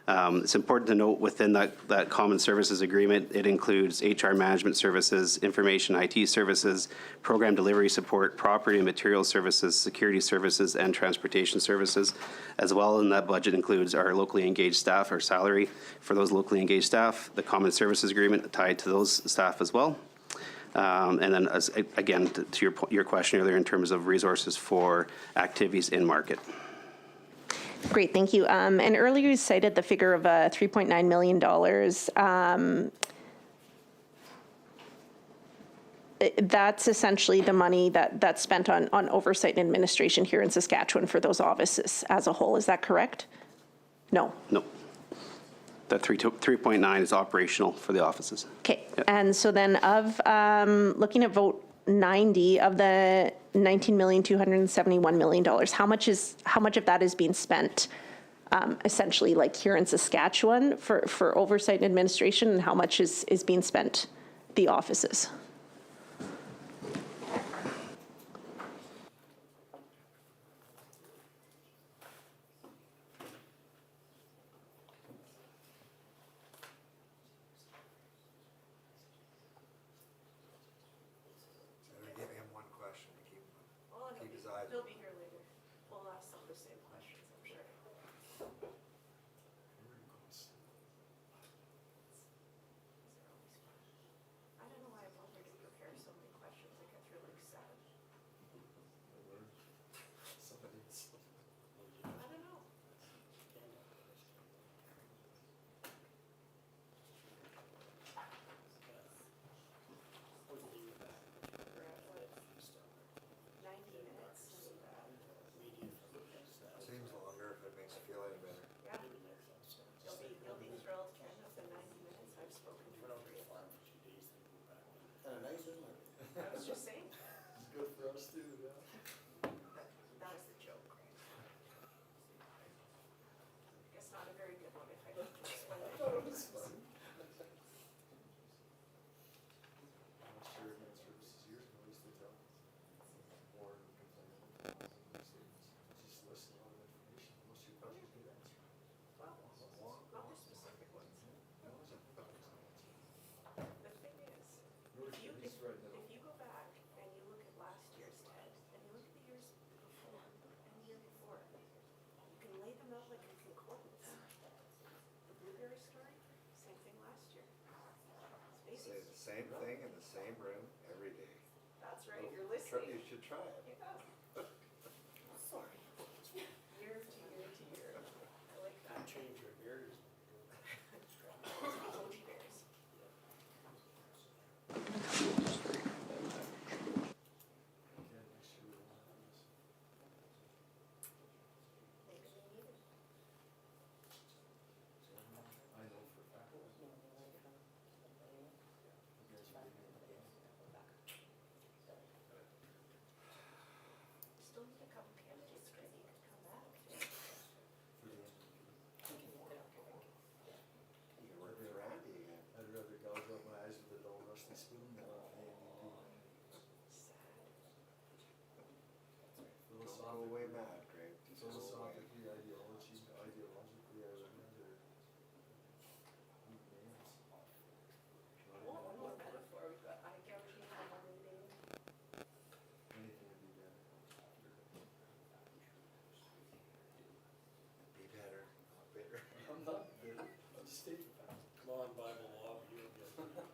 It's important to note within that common services agreement, it includes HR management services, information IT services, program delivery support, property and material services, security services, and transportation services. As well, in that budget includes our locally engaged staff, our salary for those locally engaged staff, the common services agreement tied to those staff as well. And then, again, to your question earlier in terms of resources for activities in market. Great, thank you. And earlier you cited the figure of $3.9 million. That's essentially the money that's spent on oversight and administration here in Saskatchewan for those offices as a whole. Is that correct? No. No. That 3.9 is operational for the offices. Okay. Yep. And so then of looking at vote 90 of the $19,271,000,000, how much of that is being spent essentially like here in Saskatchewan for oversight and administration, and how much is being spent the offices? He'll be here later. We'll ask some of the same questions, I'm sure. I don't know why I bothered to prepare so many questions. I get through like 7. I don't know. We're at what? 90 minutes. Seems longer if it makes you feel any better. Yeah. You'll be thrilled, Ken, of the 90 minutes I've spoken for 3 of them. Kinda nice, isn't it? I was just saying, It's good for us too, yeah. that was the joke, right? Guess not a very good one if I don't explain it. I'm sure human services years ago used to tell more complaining. Just list a lot of information. Most of your questions get answered. Well, not the specific ones. The thing is, if you go back and you look at last year's TED, and you look at the years before and the year before, you can lay them out like a concordance. The blueberry story, same thing last year. It's Say basic. the same thing in the same room every day. That's right, you're You listening. should try it. Yeah. Sorry. Year to year to year. I like that. Change your barriers. Emoji bears. Maybe they need it. I know for a fact. Still need a couple candidates ready to come back. You can work with Randy again. I'd rather gouge out my eyes with a dull rusty spoon than an Don't go away mad, Greg. Just go away. Philosophically, ideologically, I would rather need names. Well, one more metaphor. We've got eye gouging, dominating. Anything would be better. Be better, not bitter. I'm not bitter. I'm just stating facts. Come on, Bible law, you will get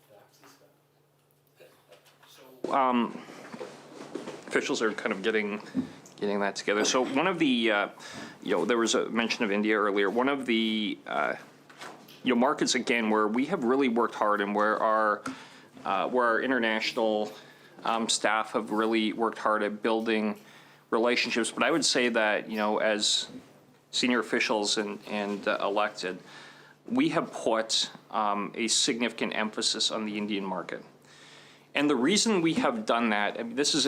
facts is facts. Officials are kind of getting that together. So one of the, there was a mention of India earlier. One of the markets, again, where we have really worked hard and where our international staff have really worked hard at building relationships. But I would say that, as senior officials and elected, we have put a significant emphasis on the Indian market. And the reason we have done that, I mean, this is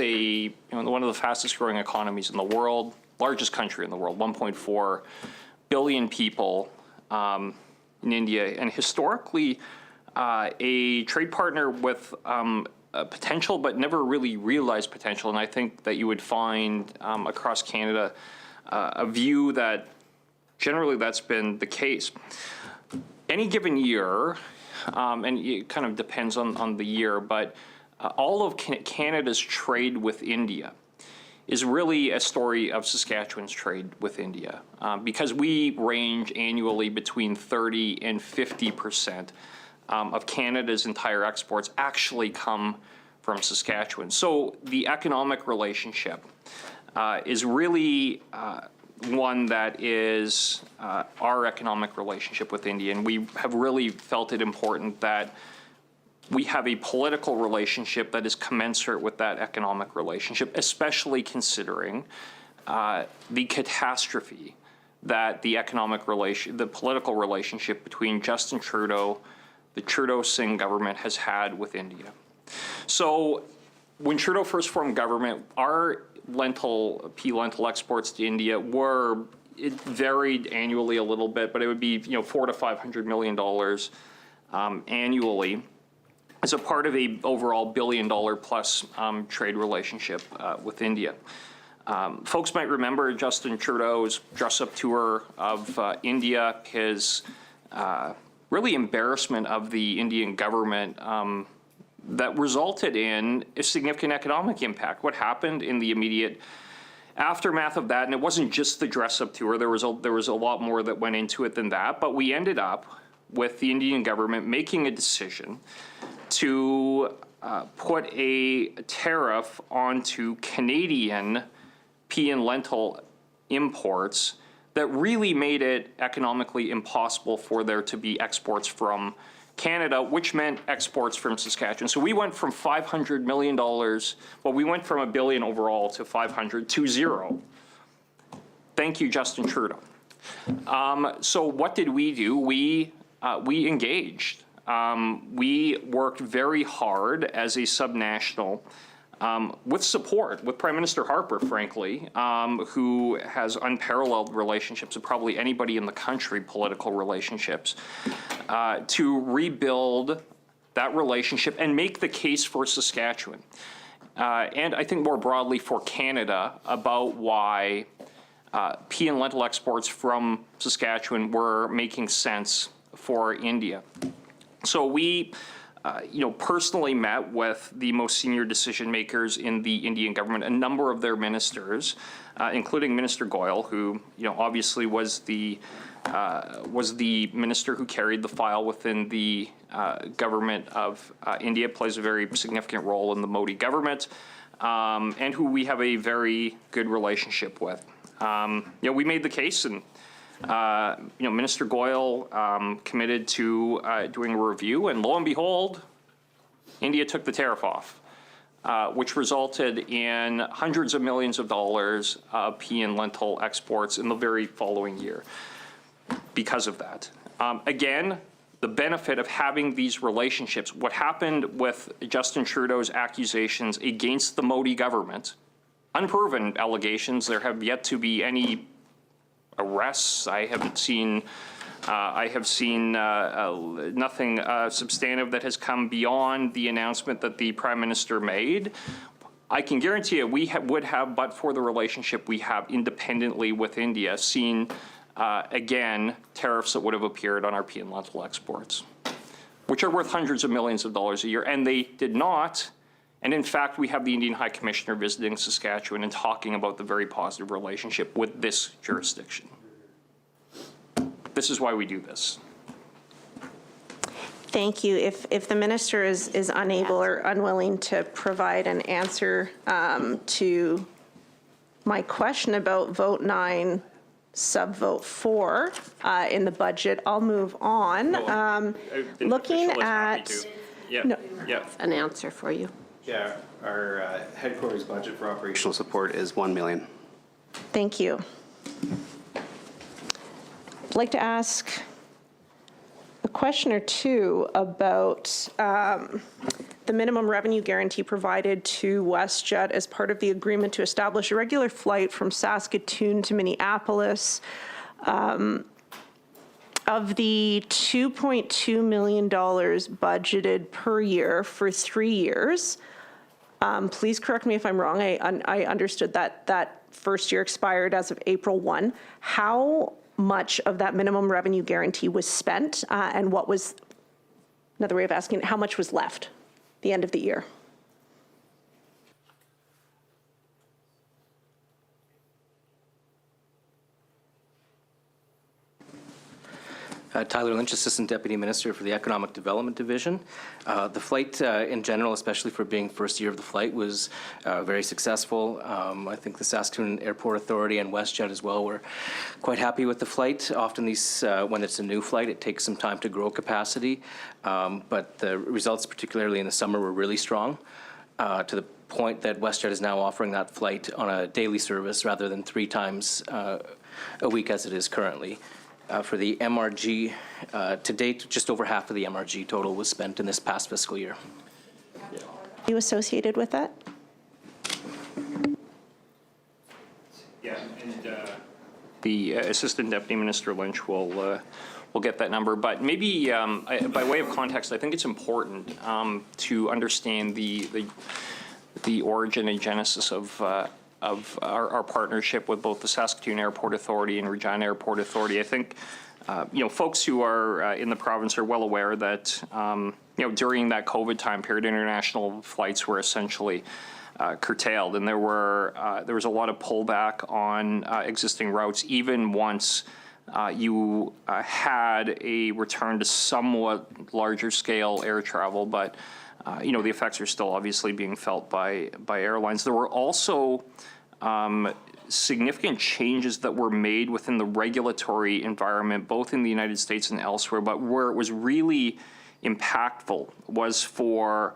one of the fastest growing economies in the world, largest country in the world, 1.4 billion people in India, and historically a trade partner with potential but never really realized potential. And I think that you would find across Canada a view that generally that's been the case. Any given year, and it kind of depends on the year, but all of Canada's trade with India is really a story of Saskatchewan's trade with India, because we range annually between 30 and 50% of Canada's entire exports actually come from Saskatchewan. So the economic relationship is really one that is our economic relationship with India, and we have really felt it important that we have a political relationship that is commensurate with that economic relationship, especially considering the catastrophe that the political relationship between Justin Trudeau, the Trudeau-Singh government has had with India. So when Trudeau first formed government, our pea lentil exports to India it varied annually a little bit, but it would be $400 to $500 million annually, as a part of a overall $1 billion plus trade relationship with India. Folks might remember Justin Trudeau's dress-up tour of India, his really embarrassment of the Indian government that resulted in a significant economic impact. What happened in the immediate aftermath of that, and it wasn't just the dress-up tour, there was a lot more that went into it than that, but we ended up with the Indian government making a decision to put a tariff onto Canadian pea and lentil imports that really made it economically impossible for there to be exports from Canada, which meant exports from Saskatchewan. So we went from $500 million, we went from $1 billion overall to 500 to 0. Thank you, Justin Trudeau. So what did we do? We engaged. We worked very hard as a subnational with support, with Prime Minister Harper, frankly, who has unparalleled relationships with probably anybody in the country, political relationships, to rebuild that relationship and make the case for Saskatchewan. And I think more broadly for Canada about why pea and lentil exports from Saskatchewan were making sense for India. So we personally met with the most senior decision makers in the Indian government, a number of their ministers, including Minister Goyal, who obviously was the minister who carried the file within the government of India, plays a very significant role in the Modi government, and who we have a very good relationship with. We made the case, and Minister Goyal committed to doing a review, and lo and behold, India took the tariff off, which resulted in hundreds of millions of dollars of pea and lentil exports in the very following year because of that. Again, the benefit of having these relationships, what happened with Justin Trudeau's accusations against the Modi government, unproven allegations, there have yet to be any arrests. I have seen nothing substantive that has come beyond the announcement that the Prime Minister made. I can guarantee you we would have, but for the relationship we have independently with India, seen, again, tariffs that would have appeared on our pea and lentil exports, which are worth hundreds of millions of dollars a year, and they did not. And in fact, we have the Indian High Commissioner visiting Saskatchewan and talking about the very positive relationship with this jurisdiction. This is why we do this. Thank you. If the minister is unable or unwilling to provide an answer to my question about vote 9 subvote for in the budget. I'll move on. Looking at, Yeah, yeah. An answer for you. Yeah, our headquarters budget for operational support is $1 million. thank you. I'd like to ask a question or two about the minimum revenue guarantee provided to WestJet as part of the agreement to establish a regular flight from Saskatoon to Minneapolis. Of the $2.2 million budgeted per year for 3 years, please correct me if I'm wrong, I understood that that first year expired as of April 1. How much of that minimum revenue guarantee was spent, and what was, another way of asking, how much was left at the end of the year? Tyler Lynch, Assistant Deputy Minister for the Economic Development Division. The flight in general, especially for being first year of the flight, was very successful. I think the Saskatoon Airport Authority and WestJet as well were quite happy with the flight. Often these, when it's a new flight, it takes some time to grow capacity, but the results, particularly in the summer, were really strong, to the point that WestJet is now offering that flight on a daily service rather than 3 times a week as it is currently. For the MRG, to date, just over half of the MRG total was spent in this past fiscal year. Are you associated with that? Yeah, and the Assistant Deputy Minister Lynch will get that number. But maybe by way of context, I think it's important to understand the origin and genesis of our partnership with both the Saskatoon Airport Authority and Regina Airport Authority. I think, folks who are in the province are well aware that, during that COVID time period, international flights were essentially curtailed, and there was a lot of pullback on existing routes, even once you had a return to somewhat larger scale air travel, but the effects are still obviously being felt by airlines. There were also significant changes that were made within the regulatory environment, both in the United States and elsewhere, but where it was really impactful was for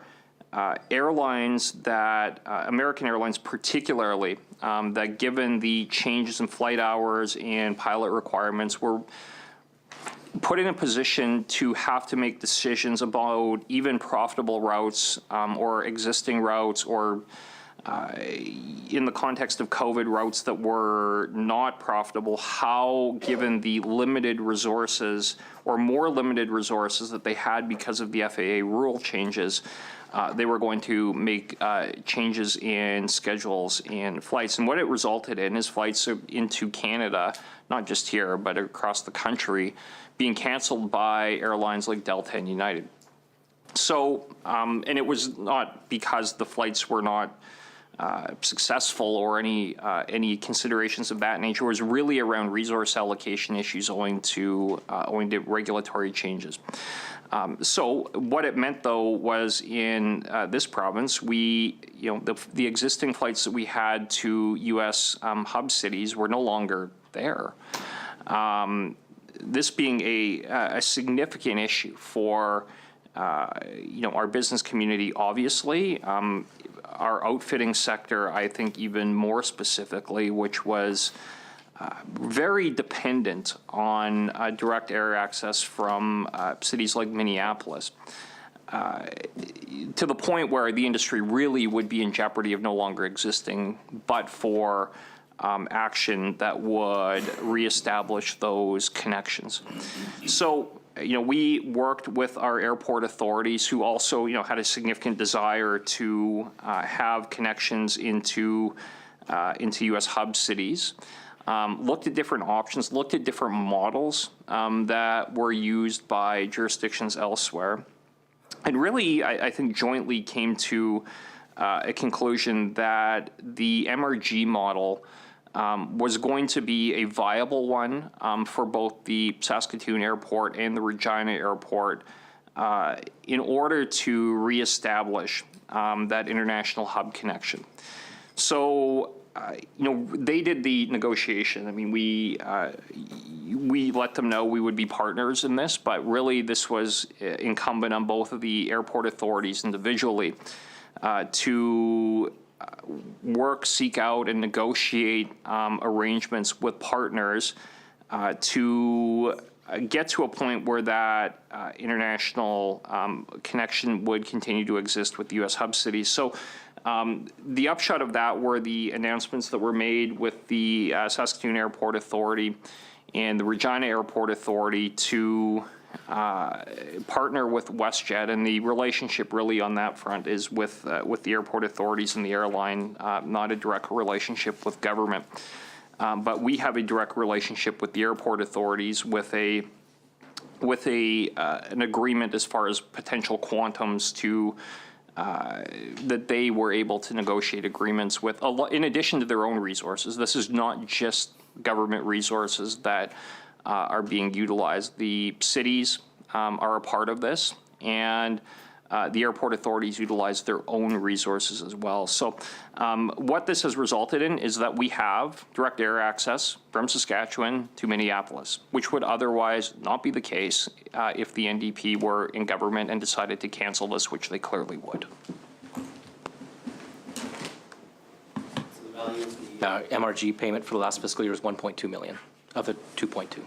airlines that, American Airlines particularly, that given the changes in flight hours and pilot requirements, were put in a position to have to make decisions about even profitable routes or existing routes, or in the context of COVID, routes that were not profitable, how, given the limited resources or more limited resources that they had because of the FAA rule changes, they were going to make changes in schedules and flights. And what it resulted in is flights into Canada, not just here, but across the country, being canceled by airlines like Delta and United. So, and it was not because the flights were not successful or any considerations of that nature. It was really around resource allocation issues owing to regulatory changes. So what it meant, though, was in this province, the existing flights that we had to U.S. hub cities were no longer there. This being a significant issue for our business community, obviously, our outfitting sector, I think even more specifically, which was very dependent on direct air access from cities like Minneapolis, to the point where the industry really would be in jeopardy of no longer existing, but for action that would reestablish those connections. So, we worked with our airport authorities, who also, had a significant desire to have connections into U.S. hub cities. Looked at different options, looked at different models that were used by jurisdictions elsewhere, and really, I think, jointly came to a conclusion that the MRG model was going to be a viable one for both the Saskatoon Airport and the Regina Airport in order to reestablish that international hub connection. So, they did the negotiation. I mean, we let them know we would be partners in this, but really this was incumbent on both of the airport authorities individually to work, seek out, and negotiate arrangements with partners to get to a point where that international connection would continue to exist with the U.S. hub cities. So the upshot of that were the announcements that were made with the Saskatoon Airport Authority and the Regina Airport Authority to partner with WestJet, and the relationship really on that front is with the airport authorities and the airline, not a direct relationship with government. But we have a direct relationship with the airport authorities with an agreement as far as potential quantums to that they were able to negotiate agreements with, in addition to their own resources. This is not just government resources that are being utilized. The cities are a part of this, and the airport authorities utilize their own resources as well. So what this has resulted in is that we have direct air access from Saskatchewan to Minneapolis, which would otherwise not be the case if the NDP were in government and decided to cancel this, which they clearly would. MRG payment for the last fiscal year is 1.2 million of the 2.2.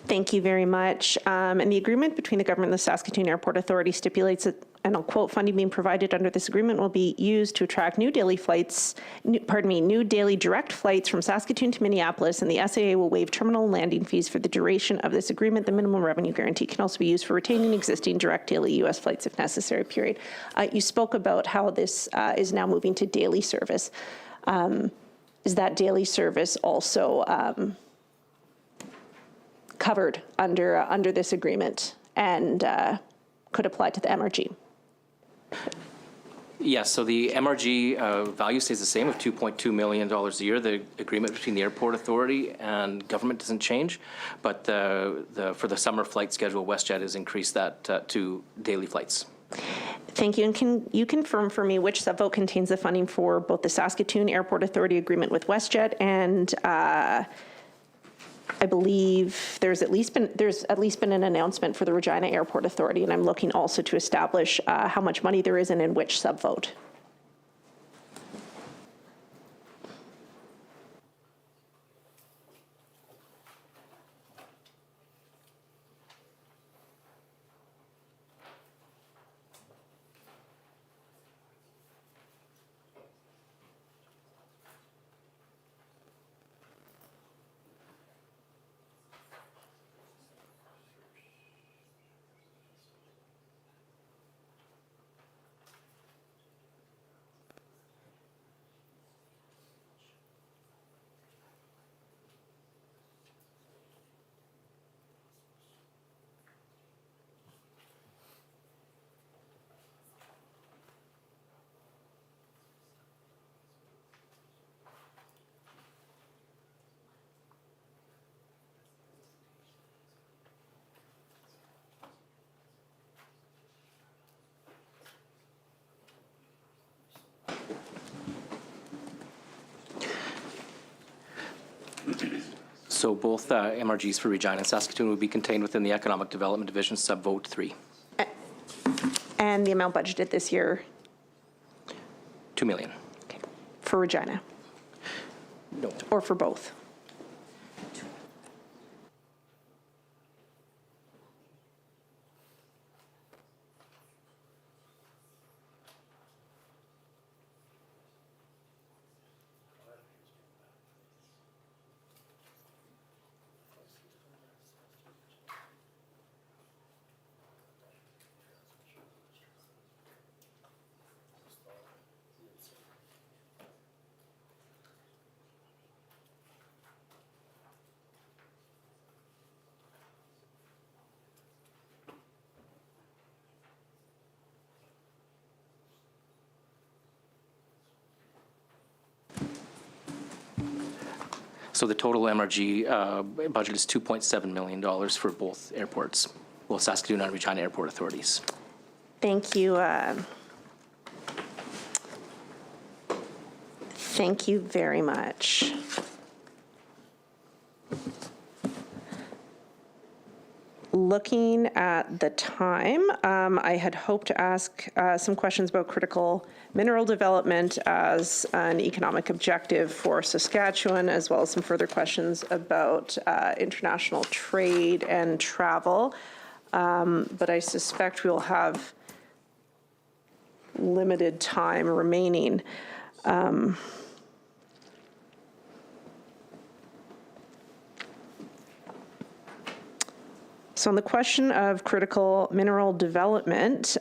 Thank you very much. And the agreement between the government and the Saskatoon Airport Authority stipulates that, and I'll quote, funding being provided under this agreement will be used to attract new daily direct flights from Saskatoon to Minneapolis, and the SAA will waive terminal and landing fees for the duration of this agreement. The minimum revenue guarantee can also be used for retaining existing direct daily U.S. flights if necessary, period. You spoke about how this is now moving to daily service. Is that daily service also covered under this agreement and could apply to the MRG? Yes, so the MRG value stays the same of $2.2 million a year. The agreement between the airport authority and government doesn't change, but for the summer flight schedule, WestJet has increased that to daily flights. Thank you. And can you confirm for me which subvote contains the funding for both the Saskatoon Airport Authority agreement with WestJet and I believe there's at least been an announcement for the Regina Airport Authority, and I'm looking also to establish how much money there is and in which subvote. So both MRGs for Regina and Saskatoon would be contained within the Economic Development Division subvote 3. And the amount budgeted this year? $2 million. Okay. For Regina? No. Or for both? So the total MRG budget is $2.7 million for both airports, both Saskatoon and Regina Airport Authorities. Thank you. Thank you very much. Looking at the time, I had hoped to ask some questions about critical mineral development as an economic objective for Saskatchewan, as well as some further questions about international trade and travel. But I suspect we'll have limited time remaining. So on the question of critical mineral development,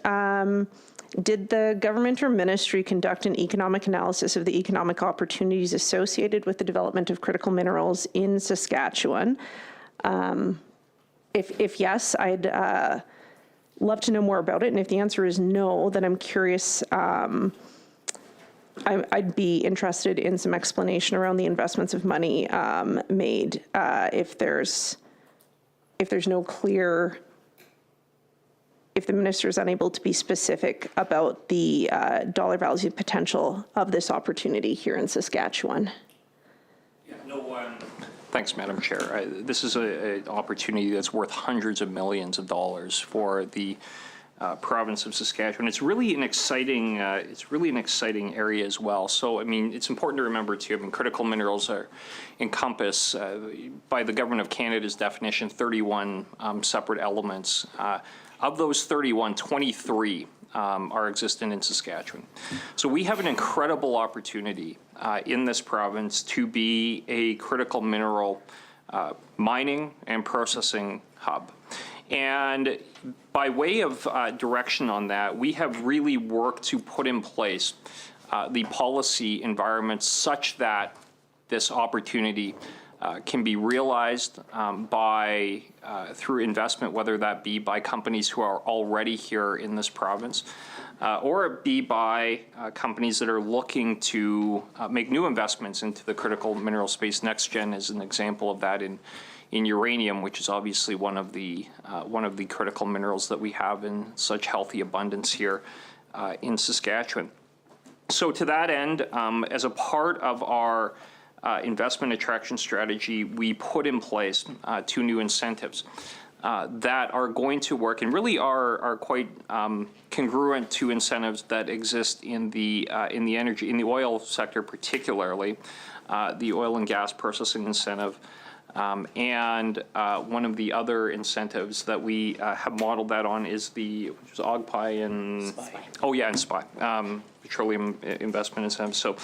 did the government or ministry conduct an economic analysis of the economic opportunities associated with the development of critical minerals in Saskatchewan? If yes, I'd love to know more about it. And if the answer is no, then I'm curious. I'd be interested in some explanation around the investments of money made if there's no clear, if the minister is unable to be specific about the dollar value potential of this opportunity here in Saskatchewan. Thanks, Madam Chair. This is an opportunity that's worth hundreds of millions of dollars for the province of Saskatchewan. It's really an exciting area as well. So, I mean, it's important to remember too. I mean, critical minerals are encompass by the Government of Canada's definition 31 separate elements. Of those 31, 23 are existent in Saskatchewan. So we have an incredible opportunity in this province to be a critical mineral mining and processing hub. And by way of direction on that, we have really worked to put in place the policy environment such that this opportunity can be realized through investment, whether that be by companies who are already here in this province, or it be by companies that are looking to make new investments into the critical mineral space. NextGen is an example of that in uranium, which is obviously one of the critical minerals that we have in such healthy abundance here in Saskatchewan. So to that end, as a part of our investment attraction strategy, we put in place 2 new incentives that are going to work and really are quite congruent to incentives that exist in the oil sector, particularly the oil and gas processing incentive. And one of the other incentives that we have modeled that on is the OGPI and SPI. Oh yeah, and SPI, petroleum investment incentives. So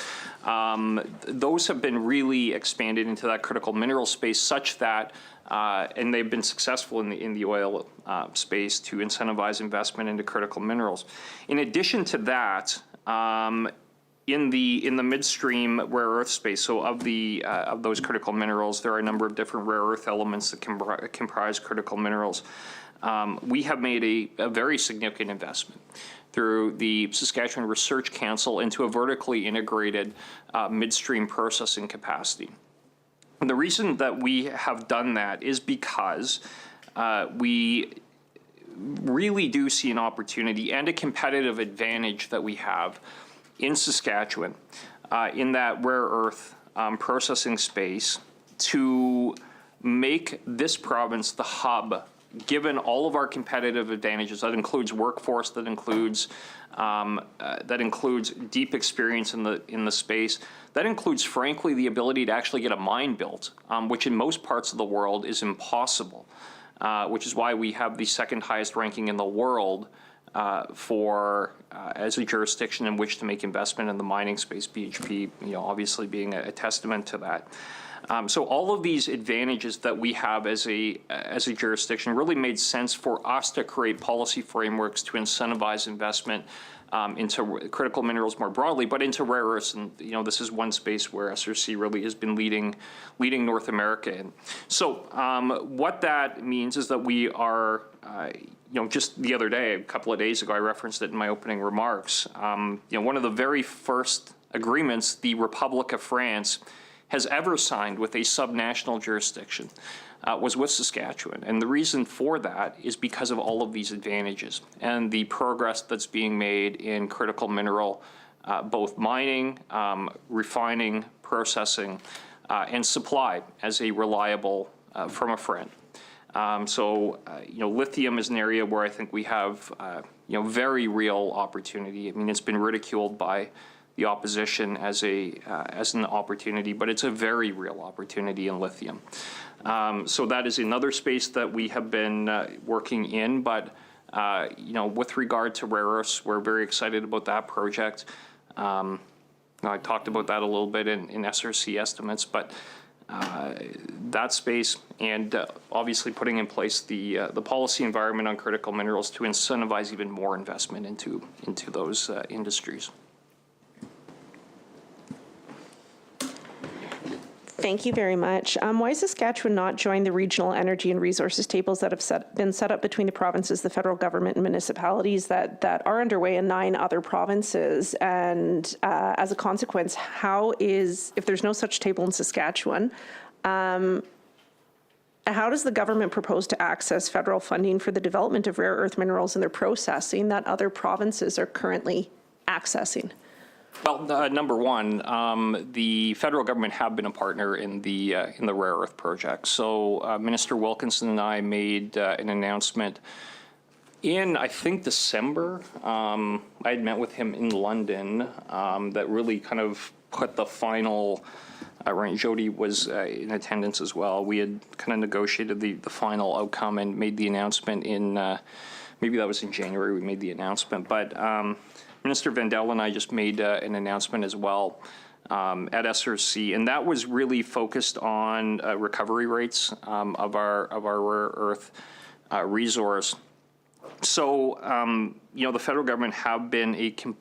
those have been really expanded into that critical mineral space, such that, and they've been successful in the oil space to incentivize investment into critical minerals. In addition to that, in the midstream rare earth space, so of those critical minerals, there are a number of different rare earth elements that comprise critical minerals. We have made a very significant investment through the Saskatchewan Research Council into a vertically integrated midstream processing capacity. And the reason that we have done that is because we really do see an opportunity and a competitive advantage that we have in Saskatchewan, in that rare earth processing space, to make this province the hub, given all of our competitive advantages. That includes workforce, that includes deep experience in the space. That includes, frankly, the ability to actually get a mine built, which in most parts of the world is impossible, which is why we have the second highest ranking in the world as a jurisdiction in which to make investment in the mining space, BHP, obviously being a testament to that. So all of these advantages that we have as a jurisdiction really made sense for us to create policy frameworks to incentivize investment into critical minerals more broadly, but into rare earths. And this is one space where SRC really has been leading North America in. So what that means is that we are, just the other day, a couple of days ago, I referenced it in my opening remarks. One of the very first agreements the Republic of France has ever signed with a subnational jurisdiction was with Saskatchewan. And the reason for that is because of all of these advantages and the progress that's being made in critical mineral both mining, refining, processing, and supply as a reliable from a friend. Lithium is an area where I think we have, very real opportunity. I mean, it's been ridiculed by the opposition as an opportunity, but it's a very real opportunity in lithium. So that is another space that we have been working in, but with regard to rare earths, we're very excited about that project. I talked about that a little bit in SRC estimates, but that space and obviously putting in place the policy environment on critical minerals to incentivize even more investment into those industries. Thank you very much. Why has Saskatchewan not joined the regional energy and resources tables that have been set up between the provinces, the federal government, and municipalities that are underway in 9 other provinces? And as a consequence, if there's no such table in Saskatchewan, how does the government propose to access federal funding for the development of rare earth minerals and their processing that other provinces are currently accessing? Well, number one, the federal government have been a partner in the rare earth project. So Minister Wilkinson and I made an announcement in, I think, December. I had met with him in London that really kind of put the final, Jody was in attendance as well. We had kind of negotiated the final outcome and made the announcement in, maybe that was in January we made the announcement, but Minister Vandell and I just made an announcement as well at SRC, and that was really focused on recovery rates of our rare earth resource. So, the federal government have been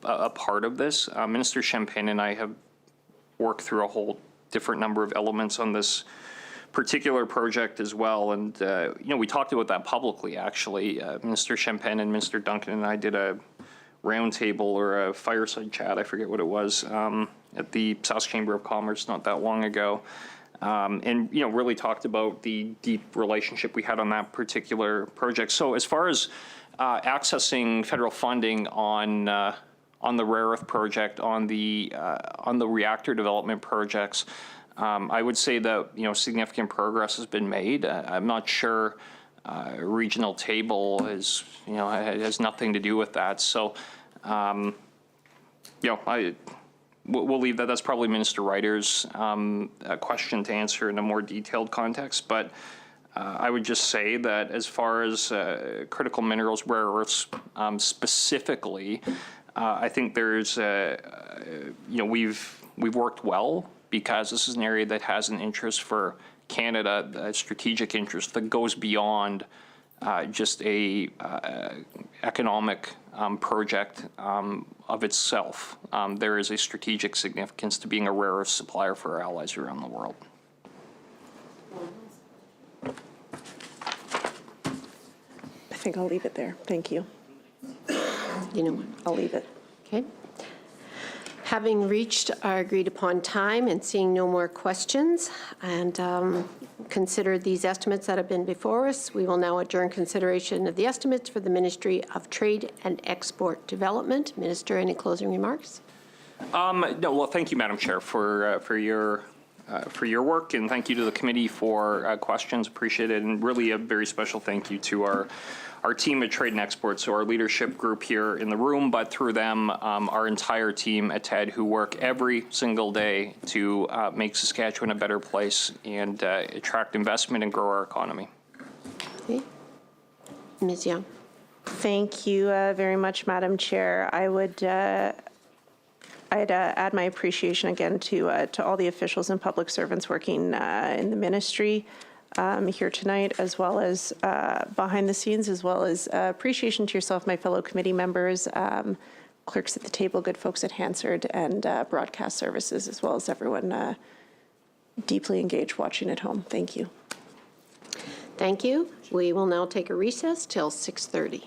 a part of this. Minister Champagne and I have worked through a whole different number of elements on this particular project as well, and we talked about that publicly. Actually, Minister Champagne and Minister Duncan and I did a roundtable or a fireside chat, I forget what it was, at the South Chamber of Commerce not that long ago, and really talked about the deep relationship we had on that particular project. So as far as accessing federal funding on the rare earth project, on the reactor development projects, I would say that significant progress has been made. I'm not sure regional table is has nothing to do with that. So we'll leave that. That's probably Minister Ryder's question to answer in a more detailed context. But I would just say that as far as critical minerals, rare earths specifically, I think there's we've worked well because this is an area that has an interest for Canada, a strategic interest that goes beyond just a economic project of itself. There is a strategic significance to being a rare earth supplier for our allies around the world. I think I'll leave it there. Thank you. You know what? I'll leave it. Okay. Having reached our agreed upon time and seeing no more questions and considered these estimates that have been before us, we will now adjourn consideration of the estimates for the Ministry of Trade and Export Development. Minister, any closing remarks? No, well, thank you, Madam Chair, for your work, and thank you to the committee for questions. Appreciate it, and really a very special thank you to our team at Trade and Export, so our leadership group here in the room, but through them, our entire team at TED who work every single day to make Saskatchewan a better place and attract investment and grow our economy. Okay. Ms. Young. Thank you very much, Madam Chair. I'd add my appreciation again to all the officials and public servants working in the ministry here tonight, as well as behind the scenes, as well as appreciation to yourself, my fellow committee members, clerks at the table, good folks at Hansard, and broadcast services, as well as everyone deeply engaged watching at home. Thank you. Thank you. We will now take a recess till 6:30.